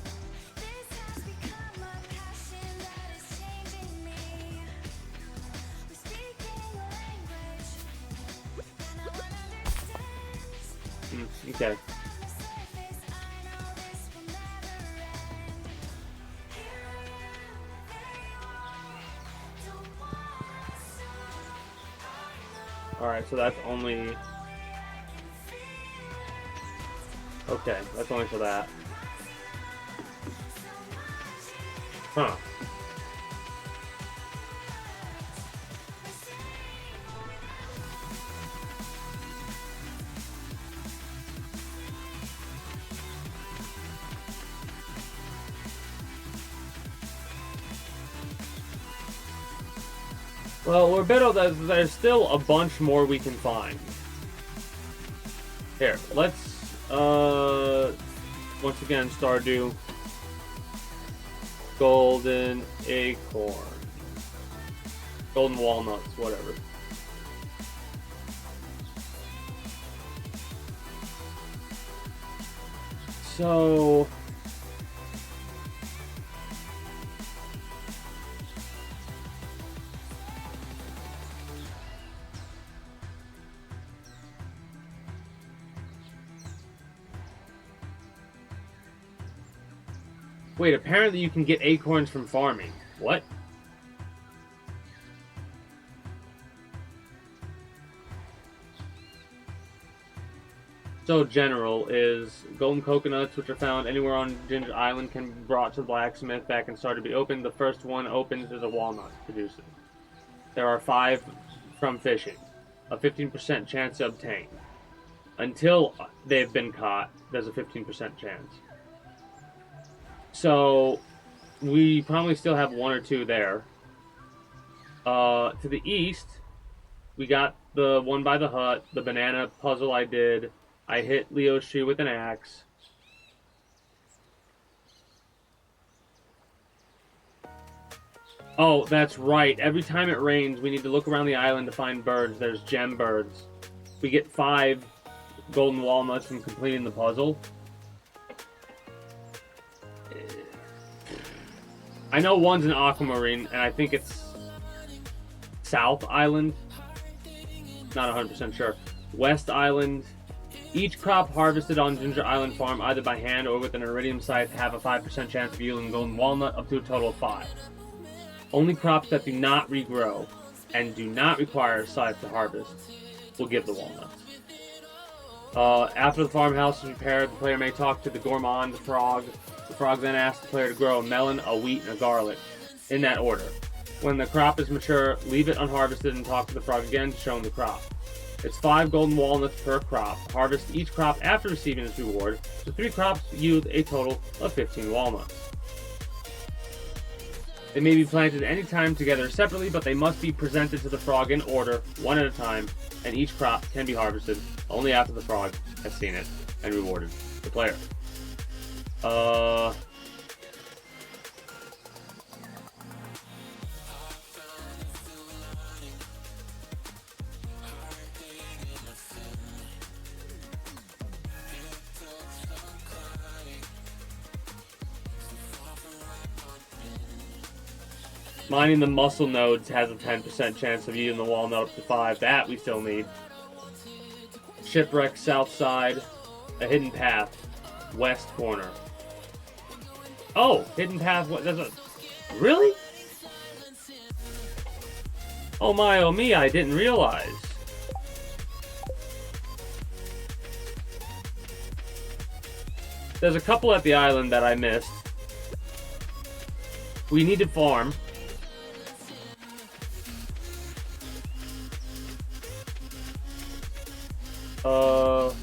Okay. Alright, so that's only... Okay, that's only for that. Huh. Well, we're better. There's still a bunch more we can find. Here, let's once again Stardew. Golden acorn. Golden walnuts, whatever. So wait, apparently you can get acorns from farming. What? So general is golden coconuts, which are found anywhere on Ginger Island, can be brought to the blacksmith back and start to be opened. The first one opens is a walnut produces. There are 5 from fishing, a 15% chance to obtain. Until they've been caught, there's a 15% chance. So we probably still have 1 or 2 there. To the east, we got the one by the hut, the banana puzzle I did. I hit Leo's tree with an axe. Oh, that's right. Every time it rains, we need to look around the island to find birds. There's gem birds. We get 5 golden walnuts from completing the puzzle. I know one's an aquamarine, and I think it's South Island. Not 100% sure. West Island. Each crop harvested on Ginger Island Farm, either by hand or with an iridium scythe, have a 5% chance of yielding golden walnut, up to a total of 5. Only crops that do not regrow and do not require a scythe to harvest will give the walnuts. After the farmhouse is repaired, the player may talk to the gourmand, the frog. The frog then asks the player to grow a melon, a wheat, and a garlic, in that order. When the crop is mature, leave it unharvested and talk to the frog again to show him the crop. It's 5 golden walnuts per crop. Harvest each crop after receiving its reward, so 3 crops yield a total of 15 walnuts. They may be planted any time together separately, but they must be presented to the frog in order, one at a time, and each crop can be harvested only after the frog has seen it and rewarded the player. Mining the muscle nodes has a 10% chance of yielding the walnut up to 5. That we still need. Shipwreck south side. A hidden path. West corner. Oh! Hidden path. There's a... Really? Oh my, oh me, I didn't realize. There's a couple at the island that I missed. We need to farm. Oh.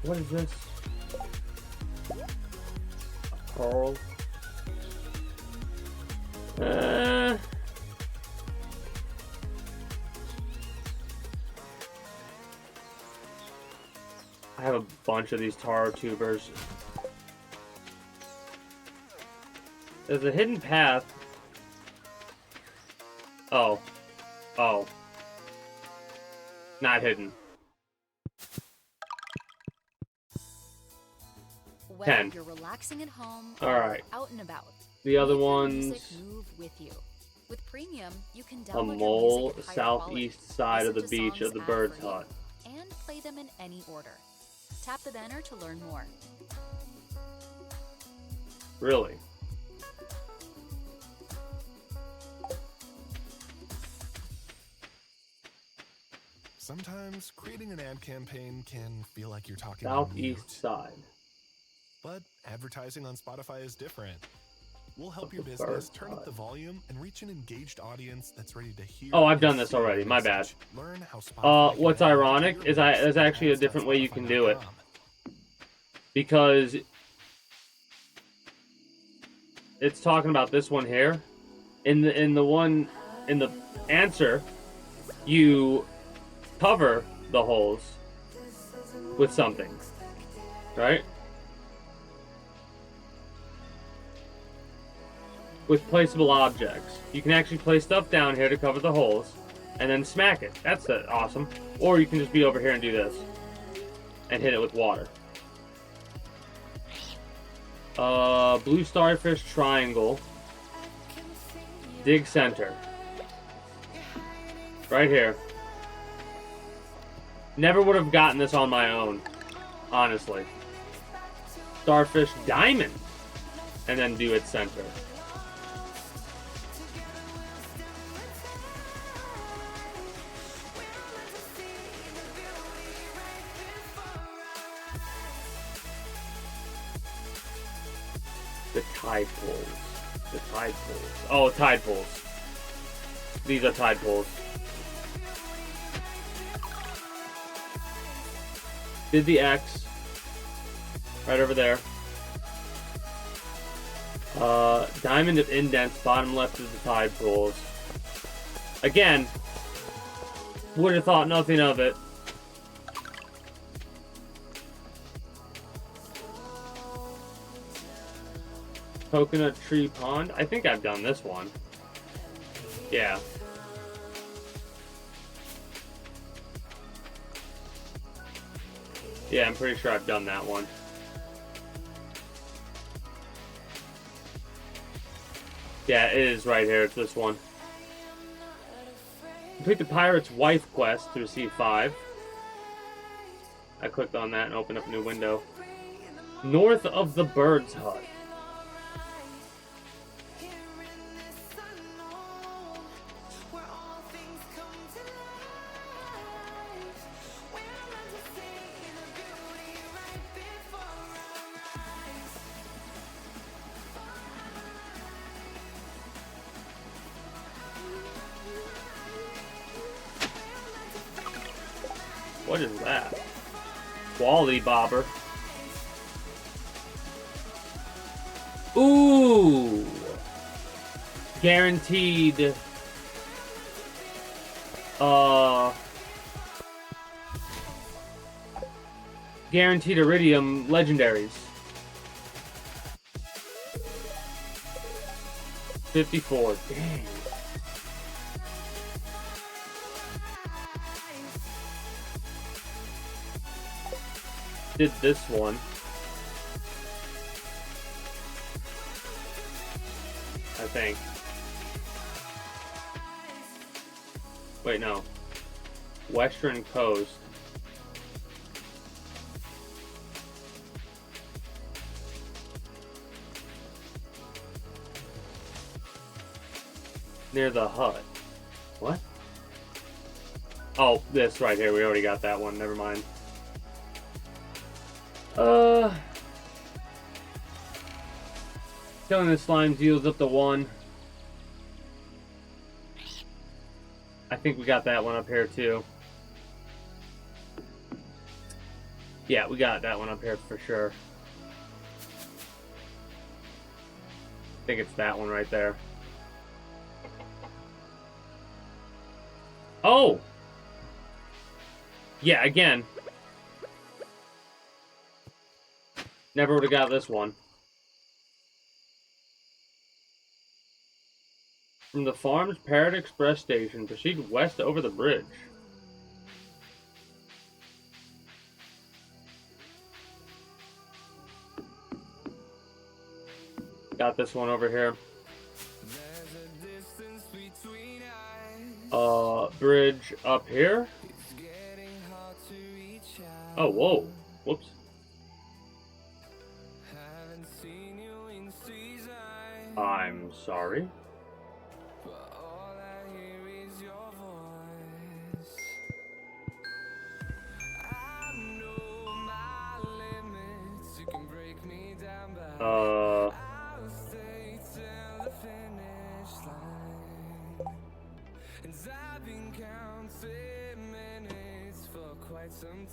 What is this? A pearl? I have a bunch of these taro tubers. There's a hidden path. Oh. Oh. Not hidden. Whether 10. you're relaxing at home All right. or out and about. The other Let your one's music move with you. With Premium, you can a download mole your music at higher southeast quality, side of the listen to beach of the songs bird's ad-free, hut. and play them in any order. Tap the banner to learn more. Really? Sometimes creating an ad campaign can feel like you're talking on mute. Southeast side. But advertising on Spotify is different. We'll help your business turn up the volume and reach an engaged audience that's ready to hear. Oh, I've done this already. My bad. Learn how What's ironic is there's actually a different way you can do it. Because it's talking about this one here. In the answer, you cover the holes with something, right? With placeable objects. You can actually place stuff down here to cover the holes and then smack it. That's awesome. Or you can just be over here and do this and hit it with water. Blue starfish triangle. Dig center. Right here. Never would have gotten this on my own, honestly. Starfish diamond. And then do its center. The tide pools. The tide pools. Oh, tide pools. These are tide pools. Did the X. Right over there. Diamond of indents. Bottom left is the tide pools. Again, would have thought nothing of it. Coconut tree pond. I think I've done this one. Yeah. Yeah, I'm pretty sure I've done that one. Yeah, it is right here. It's this one. Complete the pirate's wife quest to receive 5. I clicked on that and opened up a new window. North of the bird's hut. What is that? Wally bobber. Ooh! Guaranteed. Guaranteed iridium legendaries. 54. Dang. Did this one. I think. Wait, no. Western Coast. Near the hut. What? Oh, this right here. We already got that one. Never mind. Killing the slimes yields up to 1. I think we got that one up here too. Yeah, we got that one up here for sure. I think it's that one right there. Oh! Yeah, again. Never would have got this one. From the farm's Parrot Express station, proceed west over the bridge. Got this one over here. Bridge up here. Oh, whoa. Whoops. I'm sorry.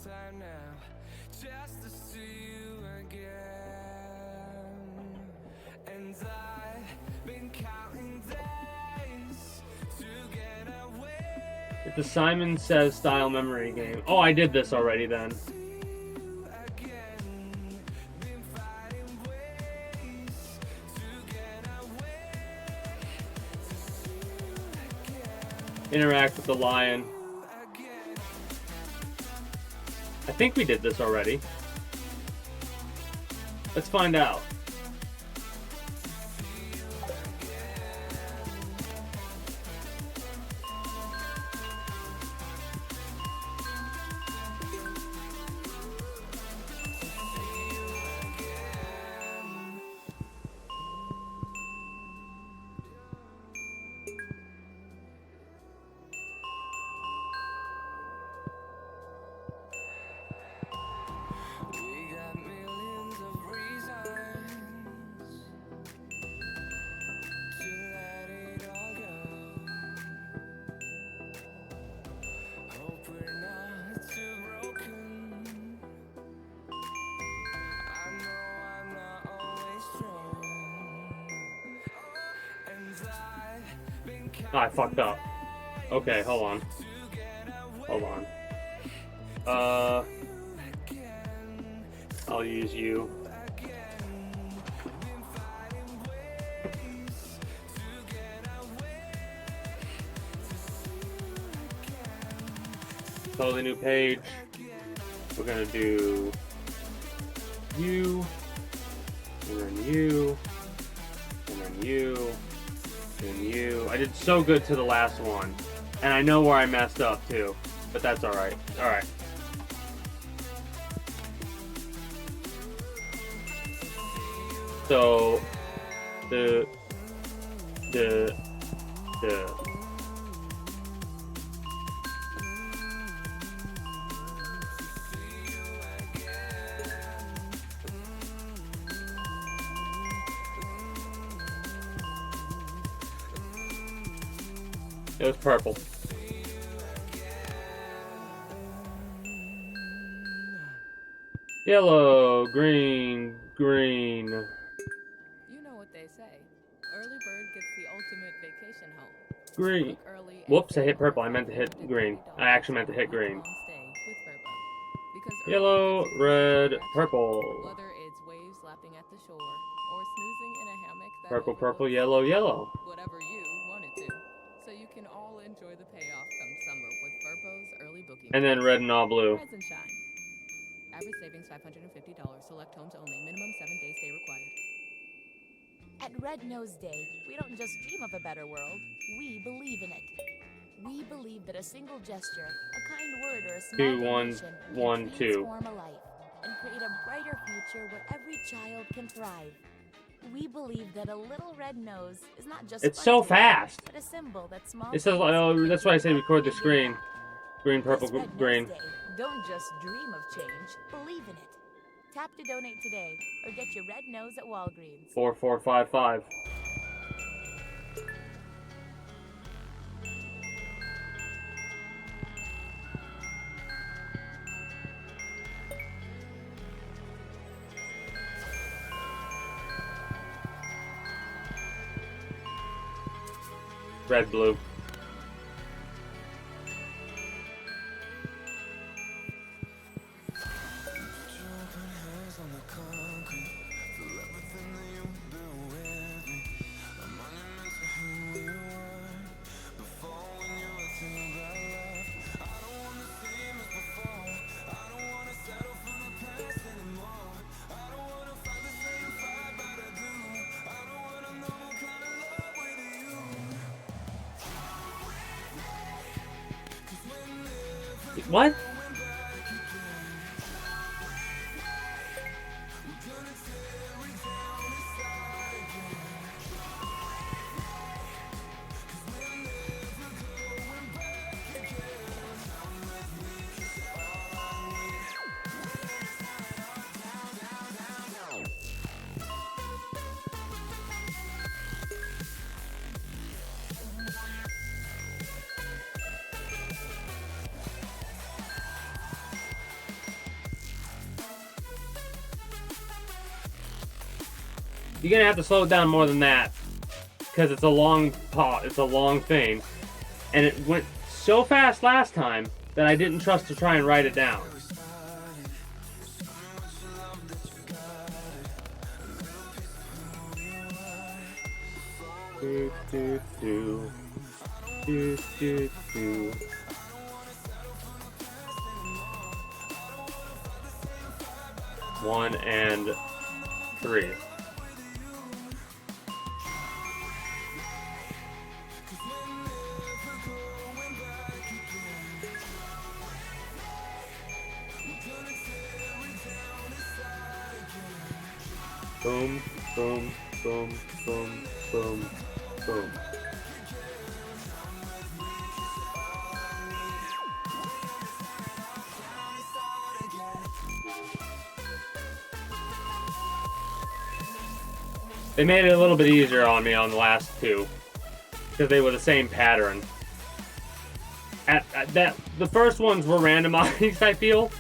time now, just to see you again. And I've been counting days to get away. It's a Simon Says style memory game. Oh, I did this already then. Interact with the lion. I think we did this already. Let's find out. Oh, I fucked up. Okay, hold on. Hold on. I'll use you. Totally new page. We're gonna do you, and then you, and then you, and you. I did so good to the last one, and I know where I messed up too, but that's all right. All right. So the it was purple. Yellow, green, green. You know what they say. Early bird gets the ultimate vacation home. Green. Book early and Whoops, I save hit purple. I over meant to hit $550 green. I actually meant to hit green. long stay with Verbo. Because early Yellow, gets you red, direction, purple. Whether it's waves lapping at the shore or snoozing in a hammock that Purple, purple, overlooks yellow, yellow. whatever you want it to. So you can all enjoy the payoff come summer with Verbo's early booking. And then red and all blue. Rise and shine. Average savings $550. Select homes only. Minimum 7-day stay required. At Red Nose Day, we don't just dream of a better world, we believe in it. We believe that a single gesture, a kind word, or a small 2 1 donation 1 can 2. transform a life and create a brighter future where every child can thrive. We believe that a little red nose is not just It's fun so to fast. wear, but a symbol that small It says, things oh, can that's why I say make record the a big screen. impact. Green, purple, This Red green. Nose Day, don't just dream of change, believe in it. Tap to donate today or get your red nose at Walgreens. 4455. Red, blue. What? you're gonna have to slow it down more than that, because it's a long pause. It's a long thing, and it went so fast last time that I didn't trust to try and write it down. Do, do, do. Do, do, do. One and three. Boom, boom, boom, boom, boom, boom. They made it a little bit easier on me on the last two, because they were the same pattern. The first ones were randomized, I feel,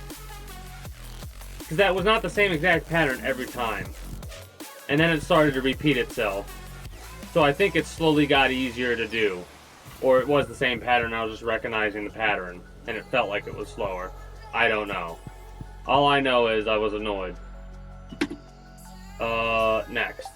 because that was not the same exact pattern every time, and then it started to repeat itself. So I think it slowly got easier to do, or it was the same pattern. I was just recognizing the pattern, and it felt like it was slower. I don't know. All I know is I was annoyed. Next.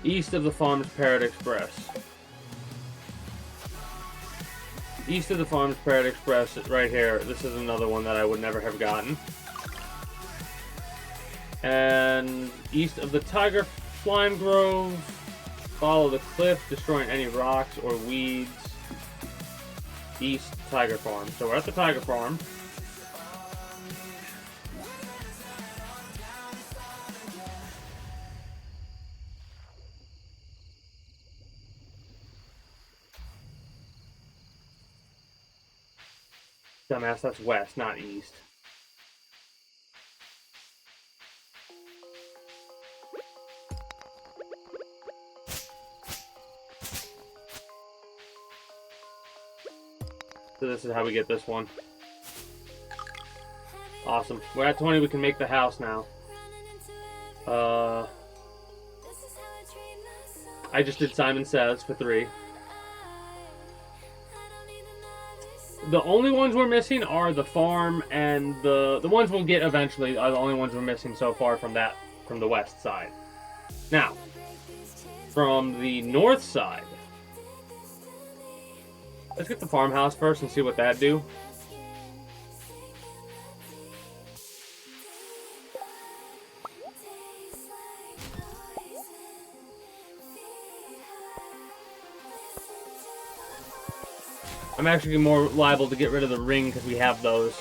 East of the Farmers Parrot Express. East of the Farmers Parrot Express, right here. This is another one that I would never have gotten. And east of the Tiger Slime Grove, follow the cliff, destroying any rocks or weeds. East Tiger Farm. So we're at the Tiger Farm. Dumbass, that's west, not east. So this is how we get this one. Awesome. We're at 20, we can make the house now. I just did Simon Says for 3. The only ones we're missing are the farm, and the ones we'll get eventually are the only ones we're missing so far from the west side. Now, from the north side, let's get the farmhouse first and see what that do. I'm actually more liable to get rid of the ring because we have those.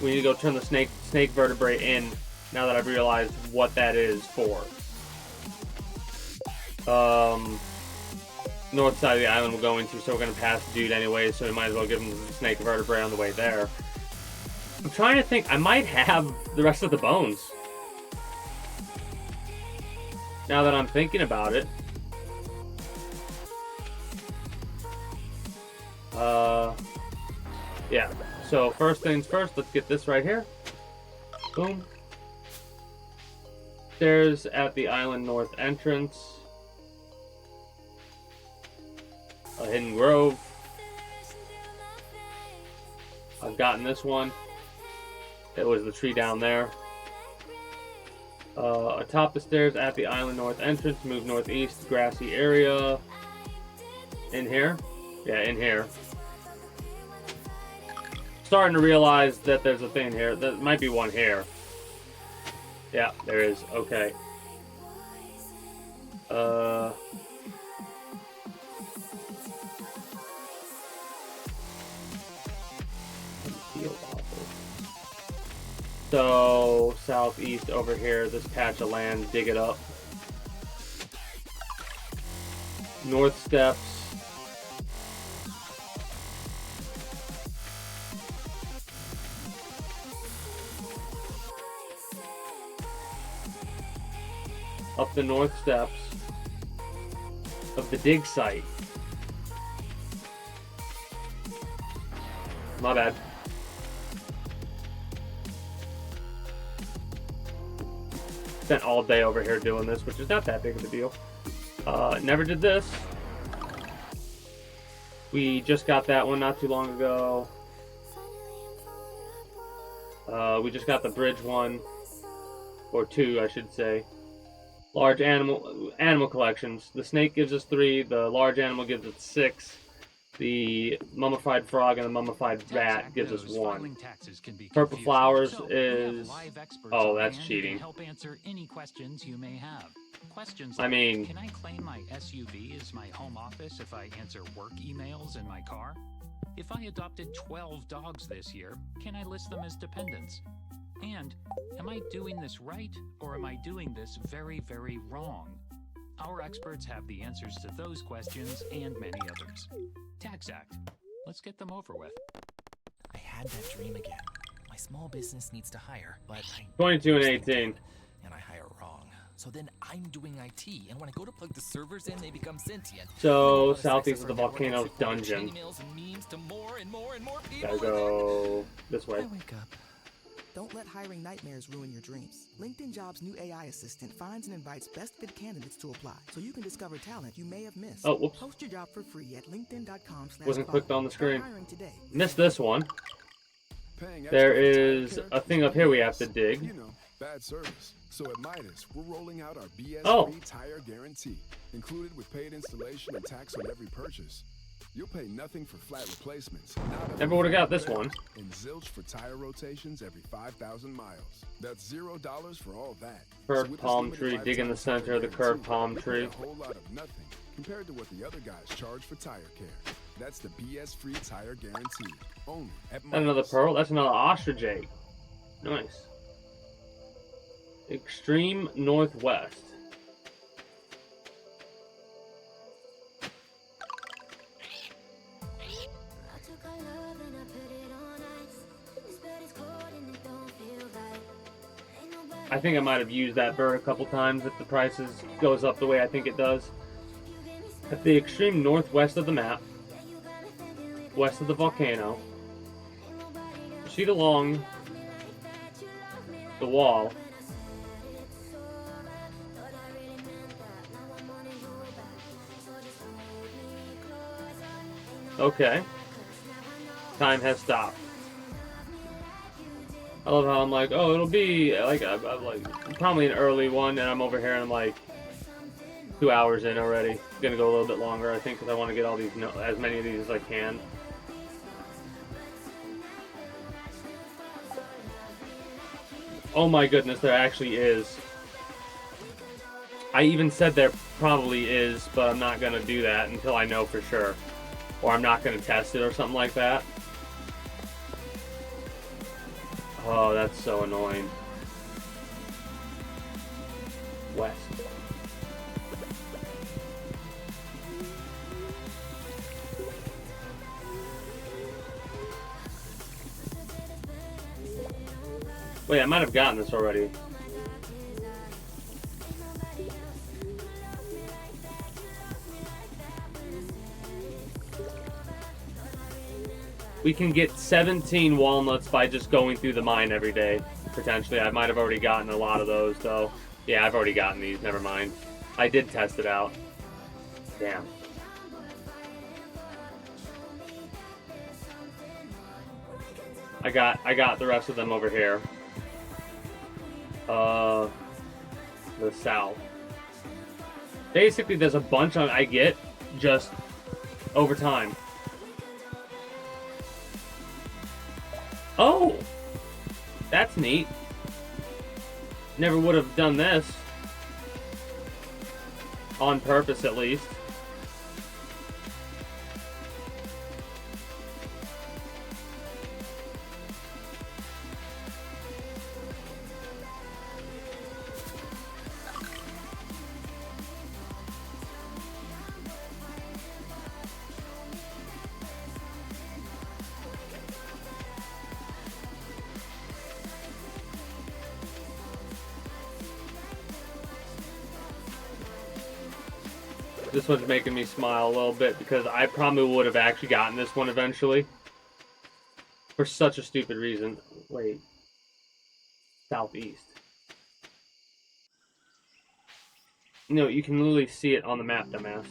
We need to go turn the snake vertebrae in now that I've realized what that is for. North side of the island we're going to, so we're going to pass the dude anyway, so we might as well give him the snake vertebrae on the way there. I'm trying to think, I might have the rest of the bones. Now that I'm thinking about it. Yeah, so first things first, let's get this right here. Boom. Stairs at the island north entrance. A hidden grove. I've gotten this one. It was the tree down there. Atop the stairs at the island north entrance, move northeast, grassy area. In here? Yeah, in here. Starting to realize that there's a thing here. There might be one here. Yeah, there is. Okay. So, southeast over here, this patch of land, dig it up. North steps. Up the north steps of the dig site. My bad. Spent all day over here doing this, which is not that big of a deal. Never did this. We just got that one not too long ago. We just got the bridge one, or two, I should say. Large animal collections. The snake gives us 3. The large animal gives us 6. The mummified frog and the mummified rat gives us 1. Purple flowers is... Oh, that's cheating. Help answer any questions you may have. Questions I like, mean... Can I claim my SUV as my home office if I answer work emails in my car? If I adopted 12 dogs this year, can I list them as dependents? And, am I doing this right, or am I doing this very, very wrong? Our experts have the answers to those questions and many others. Tax Act. Let's get them over with. I had that dream again. My small business needs to hire, but I 22 and 18. And I hire wrong. So then I'm doing IT, and when I go to plug the servers in, they become sentient. So, southeast of the volcano's dungeon. Gotta go this way. I wake up. Don't let hiring nightmares ruin your dreams. LinkedIn Jobs' new AI assistant finds and invites best fit candidates to apply, so you can discover talent you may have missed. Oh, whoops. Post your job for free at linkedin.com/. Wasn't clicked on the screen. Hiring today. Missed this one. There is a thing up here we have to dig. You know, bad service. So at Midas, we're rolling out our BS free tire guarantee, included with paid installation and tax on every purchase. You'll pay nothing for flat replacements. Never would have got this one. And zilch for tire rotations every 5,000 miles. That's $0 for all that. Curved palm tree, dig in the center of the curved palm tree. A whole lot of nothing compared to what the other guys charge for tire care. That's the BS free tire guarantee. Only at Midas. Another pearl. That's another ostrich egg. Nice. Extreme northwest. I think I might have used that bird a couple times if the price goes up the way I think it does. At the extreme northwest of the map, west of the volcano, proceed along the wall. Okay. Time has stopped. I love how I'm like, oh, it'll be like, I'm like probably an early one, and I'm over here and I'm like 2 hours in already. It's gonna go a little bit longer, I think, because I want to get all these, as many of these as I can. Oh my goodness, there actually is. I even said there probably is, but I'm not gonna do that until I know for sure, or I'm not gonna test it or something like that. Oh, that's so annoying. West. Wait, I might have gotten this already. We can get 17 walnuts by just going through the mine every day, potentially. I might have already gotten a lot of those, though. Yeah, I've already gotten these, never mind. I did test it out. Damn. I got the rest of them over here. The south. Basically, there's a bunch I get just over time. Oh! That's neat. Never would have done this. On purpose, at least. This one's making me smile a little bit because I probably would have actually gotten this one eventually. For such a stupid reason. Wait. Southeast. No, you can literally see it on the map, dumbass.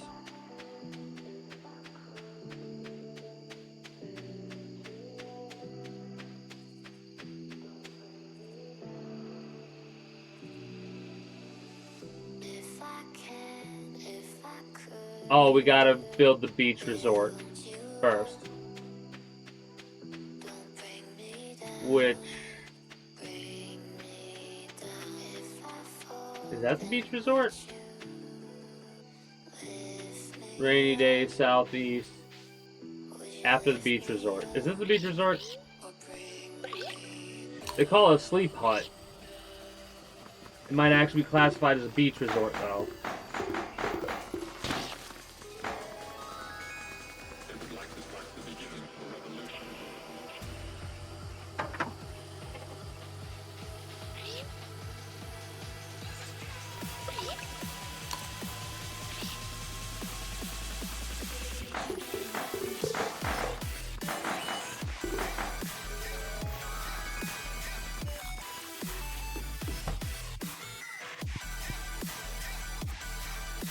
Oh, we gotta build the beach resort first. Which... Is that the beach resort? Rainy day, southeast. After the beach resort. Is this the beach resort? They call it a sleep hut. It might actually be classified as a beach resort, though.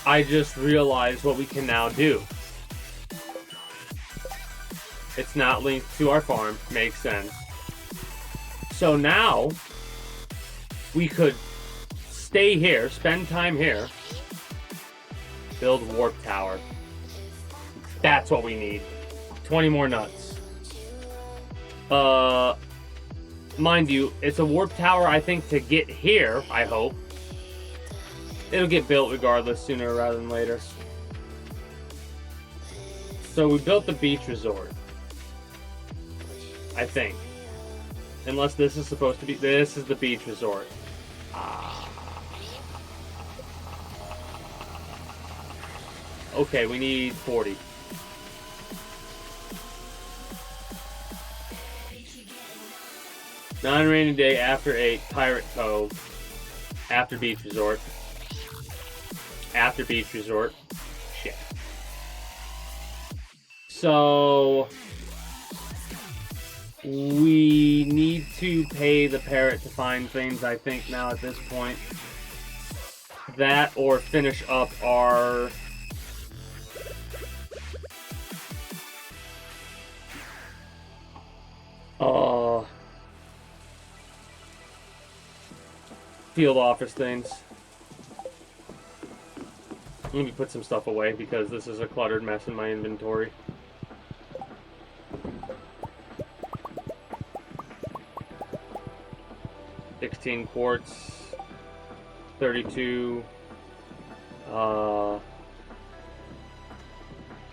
I just realized what we can now do. It's not linked to our farm. Makes sense. So now, we could stay here, spend time here, build warp tower. That's what we need. 20 more nuts. Mind you, it's a warp tower, I think, to get here, I hope. It'll get built regardless, sooner rather than later. So we built the beach resort. I think. Unless this is supposed to be... This is the beach resort. Okay, we need 40. Non-rainy day after 8, Pirate Cove. After beach resort. After beach resort. Shit. So... we need to pay the parrot to find things, I think, now at this point. That, or finish up our... field office things. Let me put some stuff away because this is a cluttered mess in my inventory. $16 quartz, 32,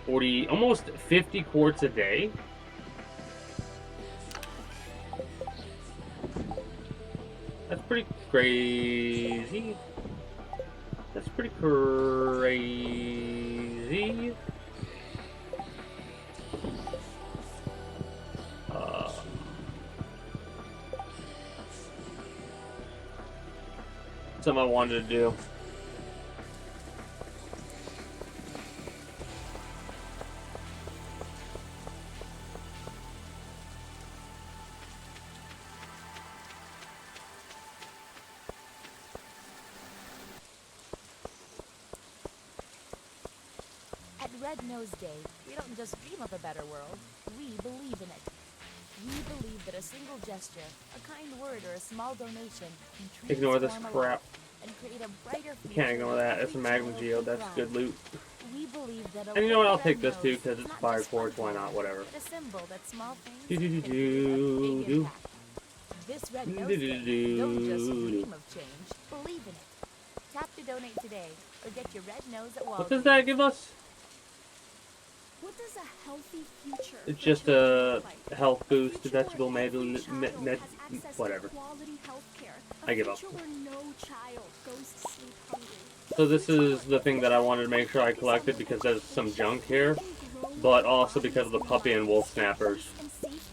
40, almost 50 quartz a day. That's pretty crazy. That's pretty crazy. Something I wanted to do. At Red Nose Day, we don't just dream of a better world, we believe in it. We believe that a single gesture, a kind word, or a small donation can Ignore this transform a crap. life and create a brighter You future can't ignore that. It's a for magma every geode. child That's who good loot. We believe that a And you know what? I'll little take red this too nose because is it's not fire just quartz. fun Why to not? do, Whatever. but a symbol that small things Do do do can create a big do impact. This Red Nose Day, don't just dream of change, believe in it. Tap to donate today, or get your red nose at Walgreens. What does that give us? What does a healthy future It's for just children a look like? health A boost. future That's where will made every child has access whatever. to quality healthcare. I give up. A future where no child goes to sleep hungry. So this is the thing that I wanted to make sure I collected because there's some junk here, but also because of the puppy and wolf snappers.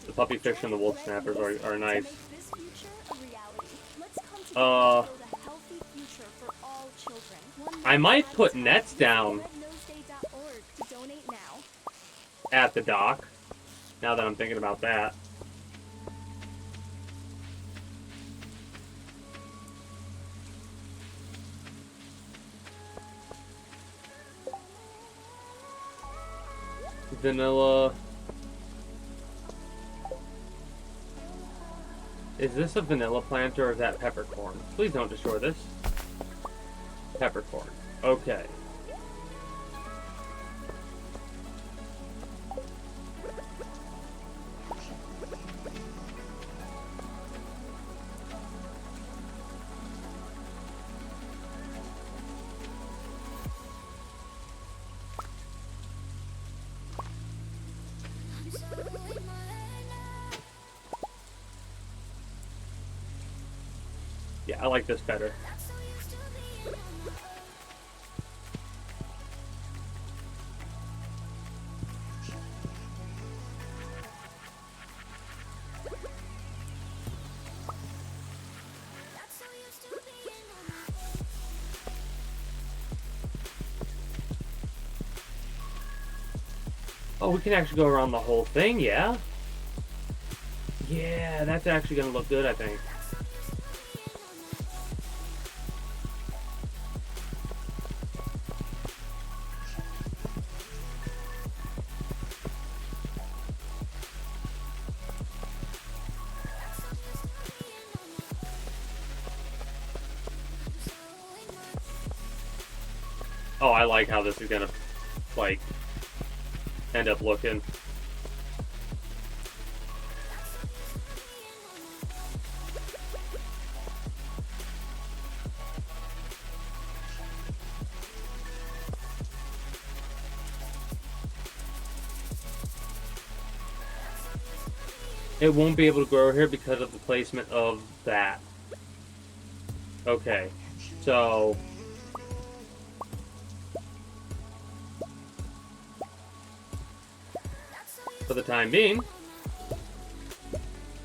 The puppy fish and the wolf snappers are nice. This future a reality. Let's come together to build a healthy future for all children. One I might nest put at a time. nets Visit down at the dock, now that I'm thinking about that. Vanilla. Is this a vanilla plant or is that peppercorn? Please don't destroy this. Peppercorn. Okay. Yeah, I like this better. Oh, we can actually go around the whole thing, yeah? Yeah, that's actually gonna look good, I think. Oh, I like how this is gonna, like, end up looking. It won't be able to grow here because of the placement of that. Okay, so... for the time being,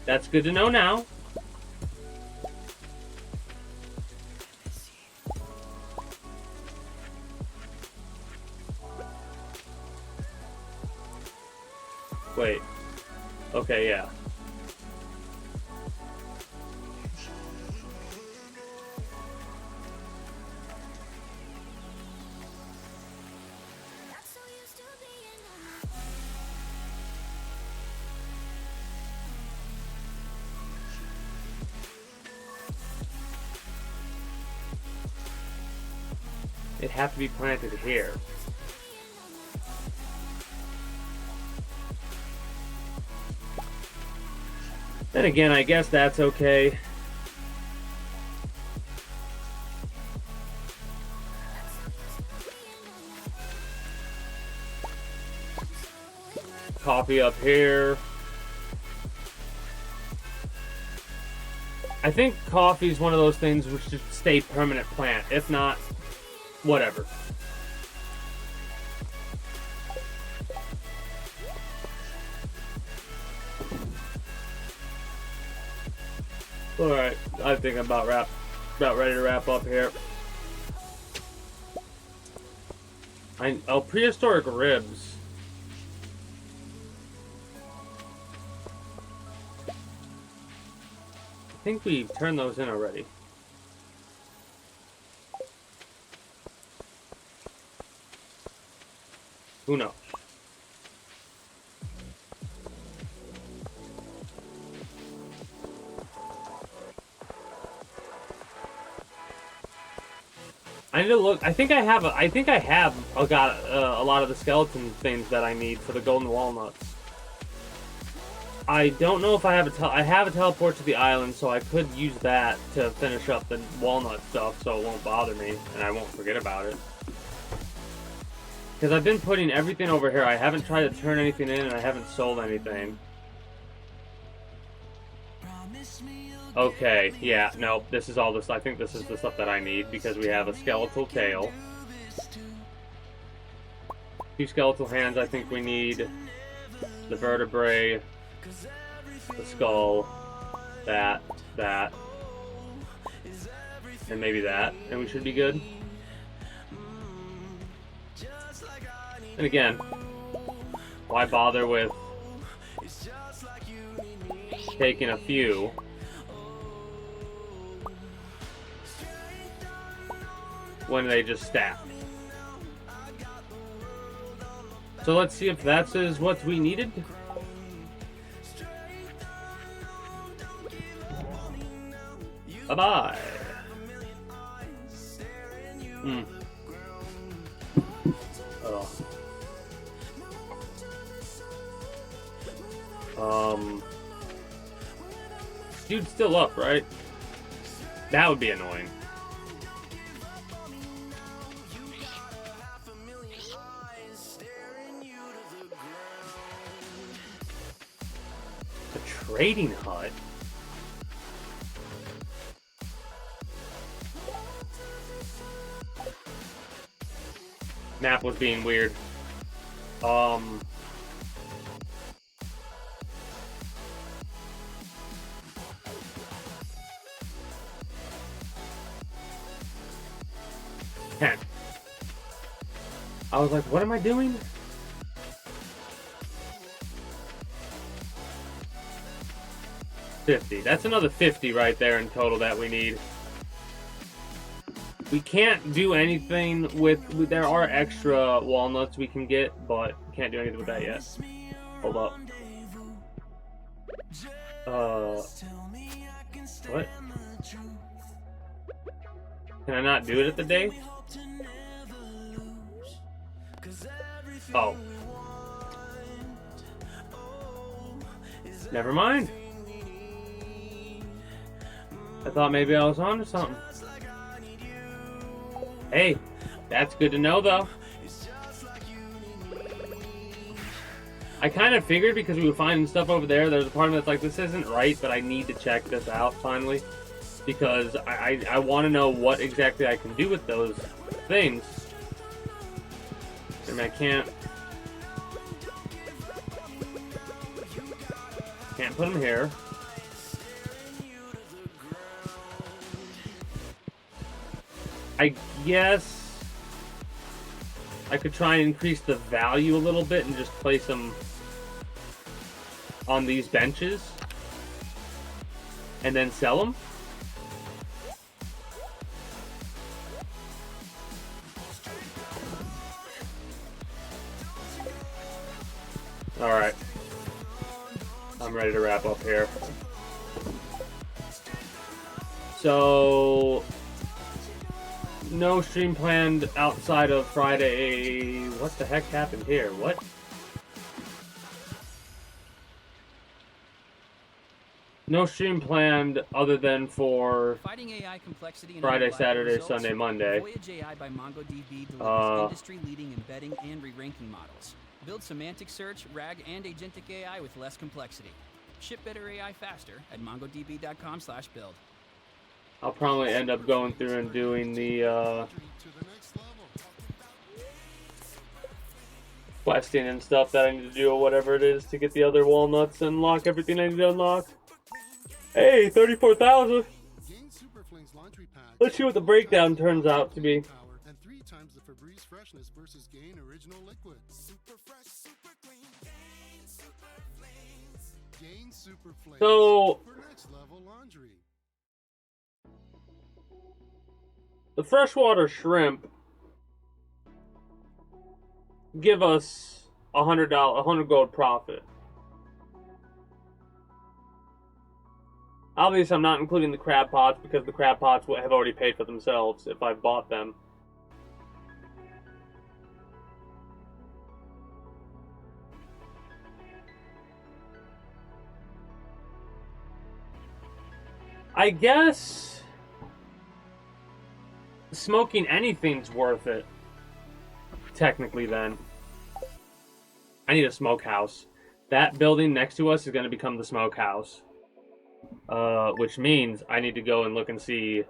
that's good to know now. Wait. Okay, yeah. It have to be planted here. Then again, I guess that's okay. Coffee up here. I think coffee is one of those things which should stay permanent plant. If not, whatever. Alright, I think I'm about ready to wrap up here. Oh, prehistoric ribs. I think we've turned those in already. Who knows? I need to look. I think I have got a lot of the skeleton things that I need for the golden walnuts. I don't know if I have I have a teleport to the island, so I could use that to finish up the walnut stuff, so it won't bother me and I won't forget about it. Because I've been putting everything over here. I haven't tried to turn anything in, and I haven't sold anything. Okay, yeah, no, this is all this. I think this is the stuff that I need because we have a skeletal tail. 2 skeletal hands. I think we need the vertebrae, the skull, that, and maybe that, and we should be good. And again, Why bother with taking a few? When they just stack. So let's see if that's what we needed. Bye-bye. Dude's still up, right? That would be annoying. A trading hut? Map was being weird. I was like, what am I doing? $50. That's another 50 right there in total that we need. We can't do anything with there are extra walnuts we can get, but can't do anything with that yet. Hold up. What? Can I not do it at the day? Oh. Never mind. I thought maybe I was on to something. Hey, that's good to know though. I kind of figured because we were finding stuff over there, there's a part of me that's like, this isn't right, but I need to check this out finally. Because I want to know what exactly I can do with those things. I mean, I can't put them here. I guess I could try and increase the value a little bit and just place them on these benches and then sell them. Alright. I'm ready to wrap up here. So, no stream planned outside of Friday. What the heck happened here? What? No stream planned other than for Fighting AI complexity and Friday, unreliable Saturday, results. Sunday, Monday. Voyage AI by MongoDB delivers industry-leading embedding and re-ranking models. Build semantic search, RAG, and agentic AI with less complexity. Ship better AI faster at mongodb.com/build. I'll probably end up going through and doing the questing and stuff that I need to do or whatever it is to get the other walnuts and unlock everything I need to unlock. Hey, 34,000! Let's see what the breakdown turns out to be. And 3 times the Febreze freshness versus Gain original liquid. Super fresh, super clean, Gain super flakes. So, For next level laundry. The freshwater shrimp give us $100 gold profit. Obviously, I'm not including the crab pots because the crab pots have already paid for themselves if I bought them. I guess smoking anything's worth it. Technically, then. I need a smokehouse. That building next to us is going to become the smokehouse. Which means I need to go and look and see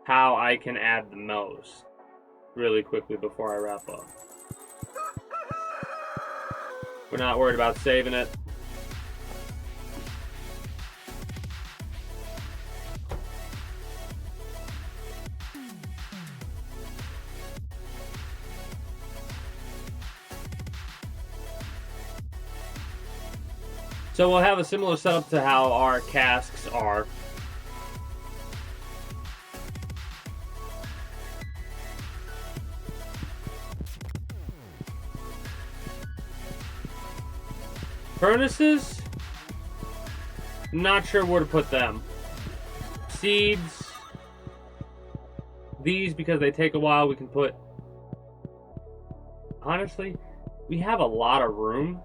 how I can add the most really quickly before I wrap up. We're not worried about saving it. So we'll have a similar setup to how our casks are. Furnaces? Not sure where to put them. Seeds. These, because they take a while, we can put... Honestly, we have a lot of room.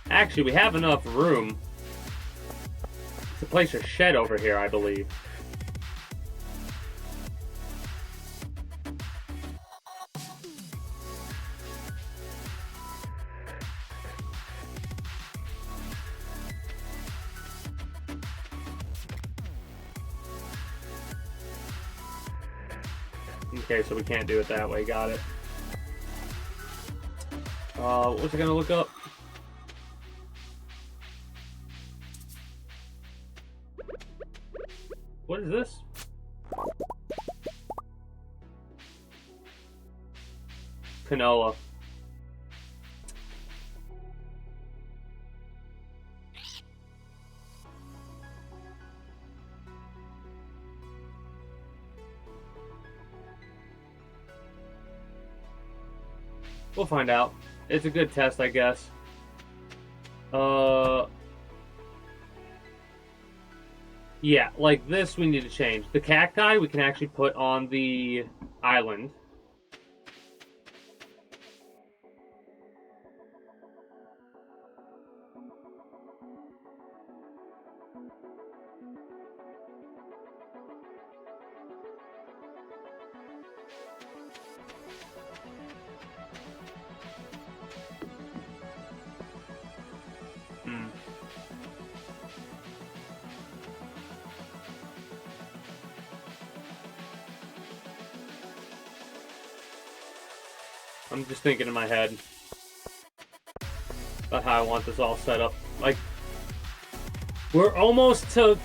Actually, we have enough room to place a shed over here, I believe. Okay, so we can't do it that way. Got it. What's it gonna look up? What is this? Canola. We'll find out. It's a good test, I guess. Yeah, like this we need to change. The cacti we can actually put on the island. I'm just thinking in my head about how I want this all set up. Like, we're almost to,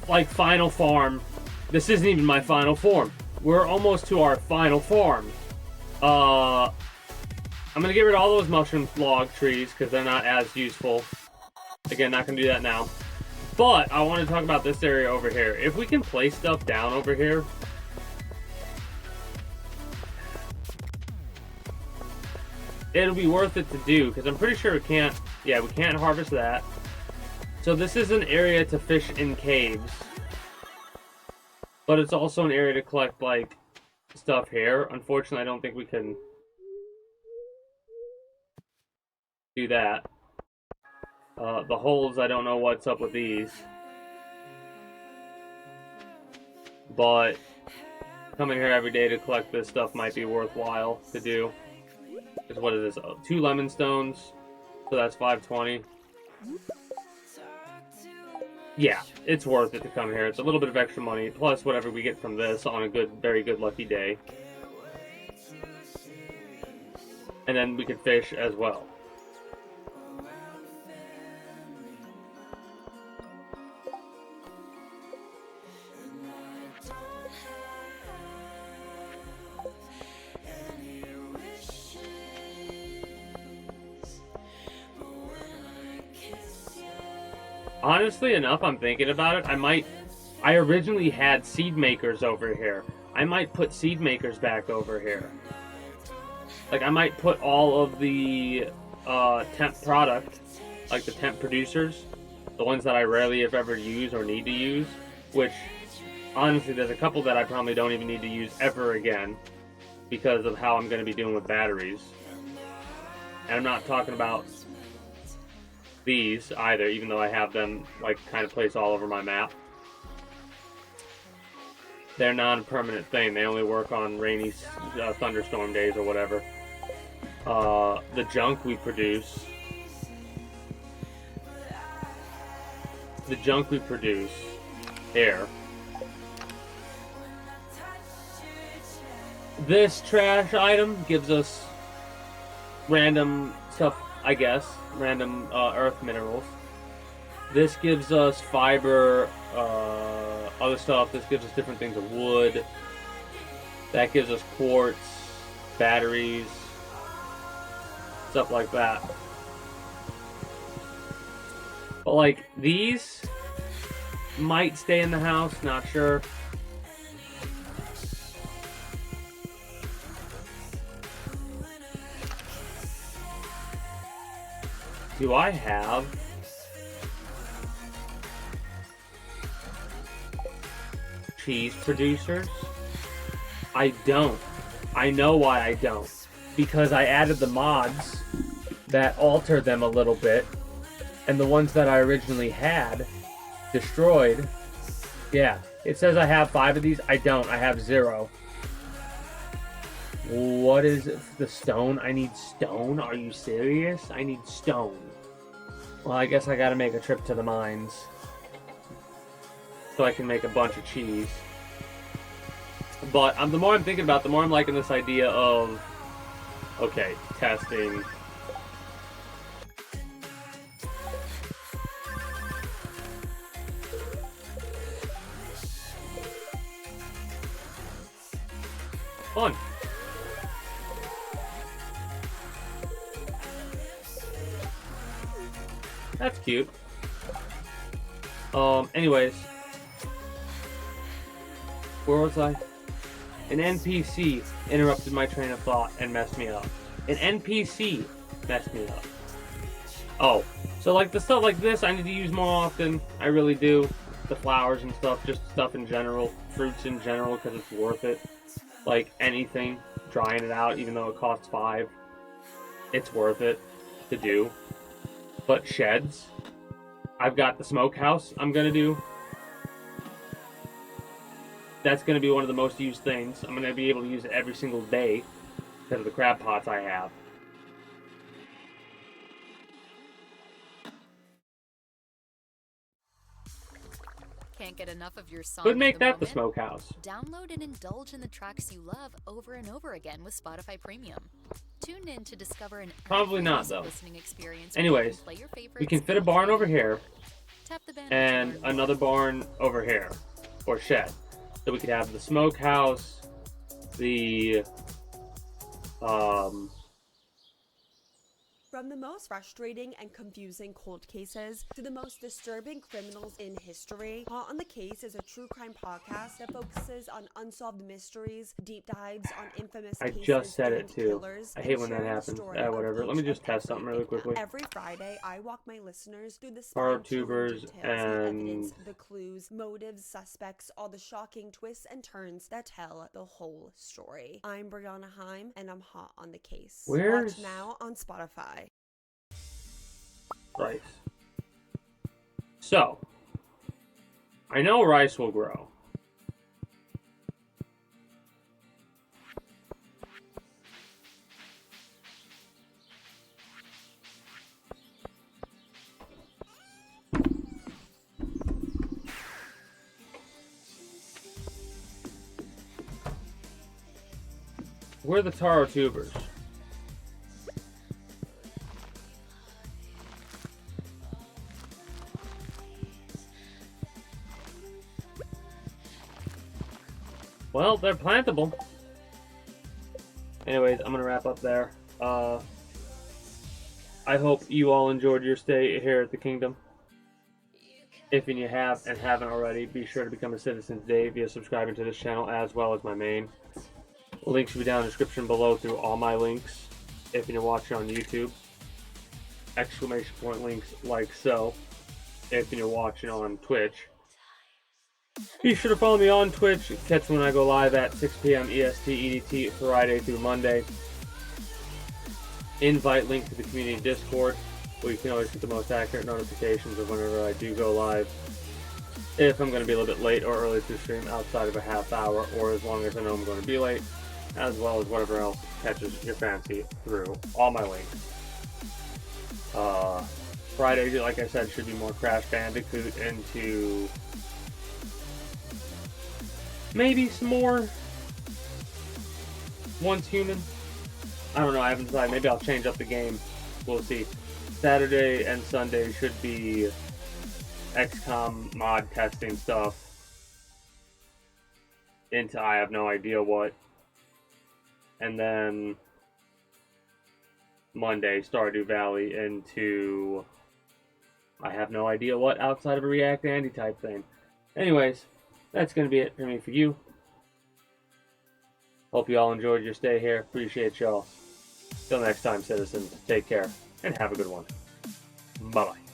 like, final farm. This isn't even my final form. We're almost to our final farm. I'm gonna get rid of all those mushroom log trees because they're not as useful. Again, not gonna do that now. But I want to talk about this area over here. If we can place stuff down over here, it'll be worth it to do, because I'm pretty sure we can't harvest that. So this is an area to fish in caves. But it's also an area to collect, like, stuff here. Unfortunately, I don't think we can do that. The holes, I don't know what's up with these. But coming here every day to collect this stuff might be worthwhile to do. Because what is this? Oh, 2 lemon stones. So that's 520. Yeah, it's worth it to come here. It's a little bit of extra money, plus whatever we get from this on a good, very good lucky day. And then we could fish as well. Honestly enough, I'm thinking about it, I originally had seed makers over here. I might put seed makers back over here. Like, I might put all of the temp product, like the temp producers, the ones that I rarely if ever use or need to use, which, honestly, there's a couple that I probably don't even need to use ever again because of how I'm going to be doing with batteries. And I'm not talking about these either, even though I have them like kind of placed all over my map. They're not a permanent thing. They only work on rainy thunderstorm days or whatever. The junk we produce. Here. This trash item gives us random stuff, I guess. Random earth minerals. This gives us fiber, other stuff. This gives us different things of wood. That gives us quartz, batteries, stuff like that. But like these might stay in the house, not sure. Do I have cheese producers? I don't. I know why I don't. Because I added the mods that alter them a little bit, and the ones that I originally had destroyed. Yeah, it says I have 5 of these. I don't. I have 0. What is the stone? I need stone? Are you serious? I need stone. Well, I guess I gotta make a trip to the mines so I can make a bunch of cheese. But the more I'm thinking about it, the more I'm liking this idea of, okay, testing. Fun. That's cute. Anyways. Where was I? An NPC interrupted my train of thought and messed me up. An NPC messed me up. Oh, so like the stuff like this I need to use more often. I really do. The flowers and stuff, just stuff in general. Fruits in general, because it's worth it. Like anything, drying it out, even though it costs 5. It's worth it to do. But sheds, I've got the smokehouse I'm going to do. That's going to be one of the most used things. I'm going to be able to use it every single day because of the crab pots I have. Can't get enough of your song. Could make of the that moment? the smokehouse. Download and indulge in the tracks you love over and over again with Spotify Premium. Tune in to discover an Probably not, though. listening experience. Anyways, play your we can fit a barn over here Tap the banner and another barn over here, or shed. So we could have the smokehouse, the From the most frustrating and confusing cold cases to the most disturbing criminals in history, Hot on the Case is a true crime podcast that focuses on unsolved mysteries, deep dives on infamous I cases, just said it doomed too. killers, I and hate when that sharing the happens. story of Whatever. Let me each just and test something really every quickly. Every Friday, I walk my listeners through the Power spine-chilling tubers details, the and evidence, the clues, motives, suspects, all the shocking twists and turns that tell the whole story. I'm Brianna Heim, and I'm hot on the case. Where's Watch now on Spotify. rice? So, I know rice will grow. Where are the taro tubers? Well, they're plantable. Anyways, I'm gonna wrap up there. I hope you all enjoyed your stay here at the Kingdom. If you have and haven't already, be sure to become a citizen today via subscribing to this channel as well as my main. Links should be down in the description below through all my links. If you're watching on YouTube, exclamation point links like so. If you're watching on Twitch, be sure to follow me on Twitch. Catch me when I go live at 6 p.m. EST EDT Friday through Monday. Invite link to the community Discord, where you can always get the most accurate notifications of whenever I do go live. If I'm going to be a little bit late or early to stream outside of a half hour, or as long as I know I'm going to be late, as well as whatever else catches your fancy through all my links. Friday, like I said, should be more Crash Bandicoot into maybe some more Once Human. I don't know, I haven't decided. Maybe I'll change up the game. We'll see. Saturday and Sunday should be XCOM mod testing stuff into I have no idea what. and then Monday, Stardew Valley into I have no idea what outside of a React Andy type thing. Anyways, that's going to be it for me for you. Hope you all enjoyed your stay here. Appreciate y'all. Till next time, citizens, take care and have a good one. Bye-bye.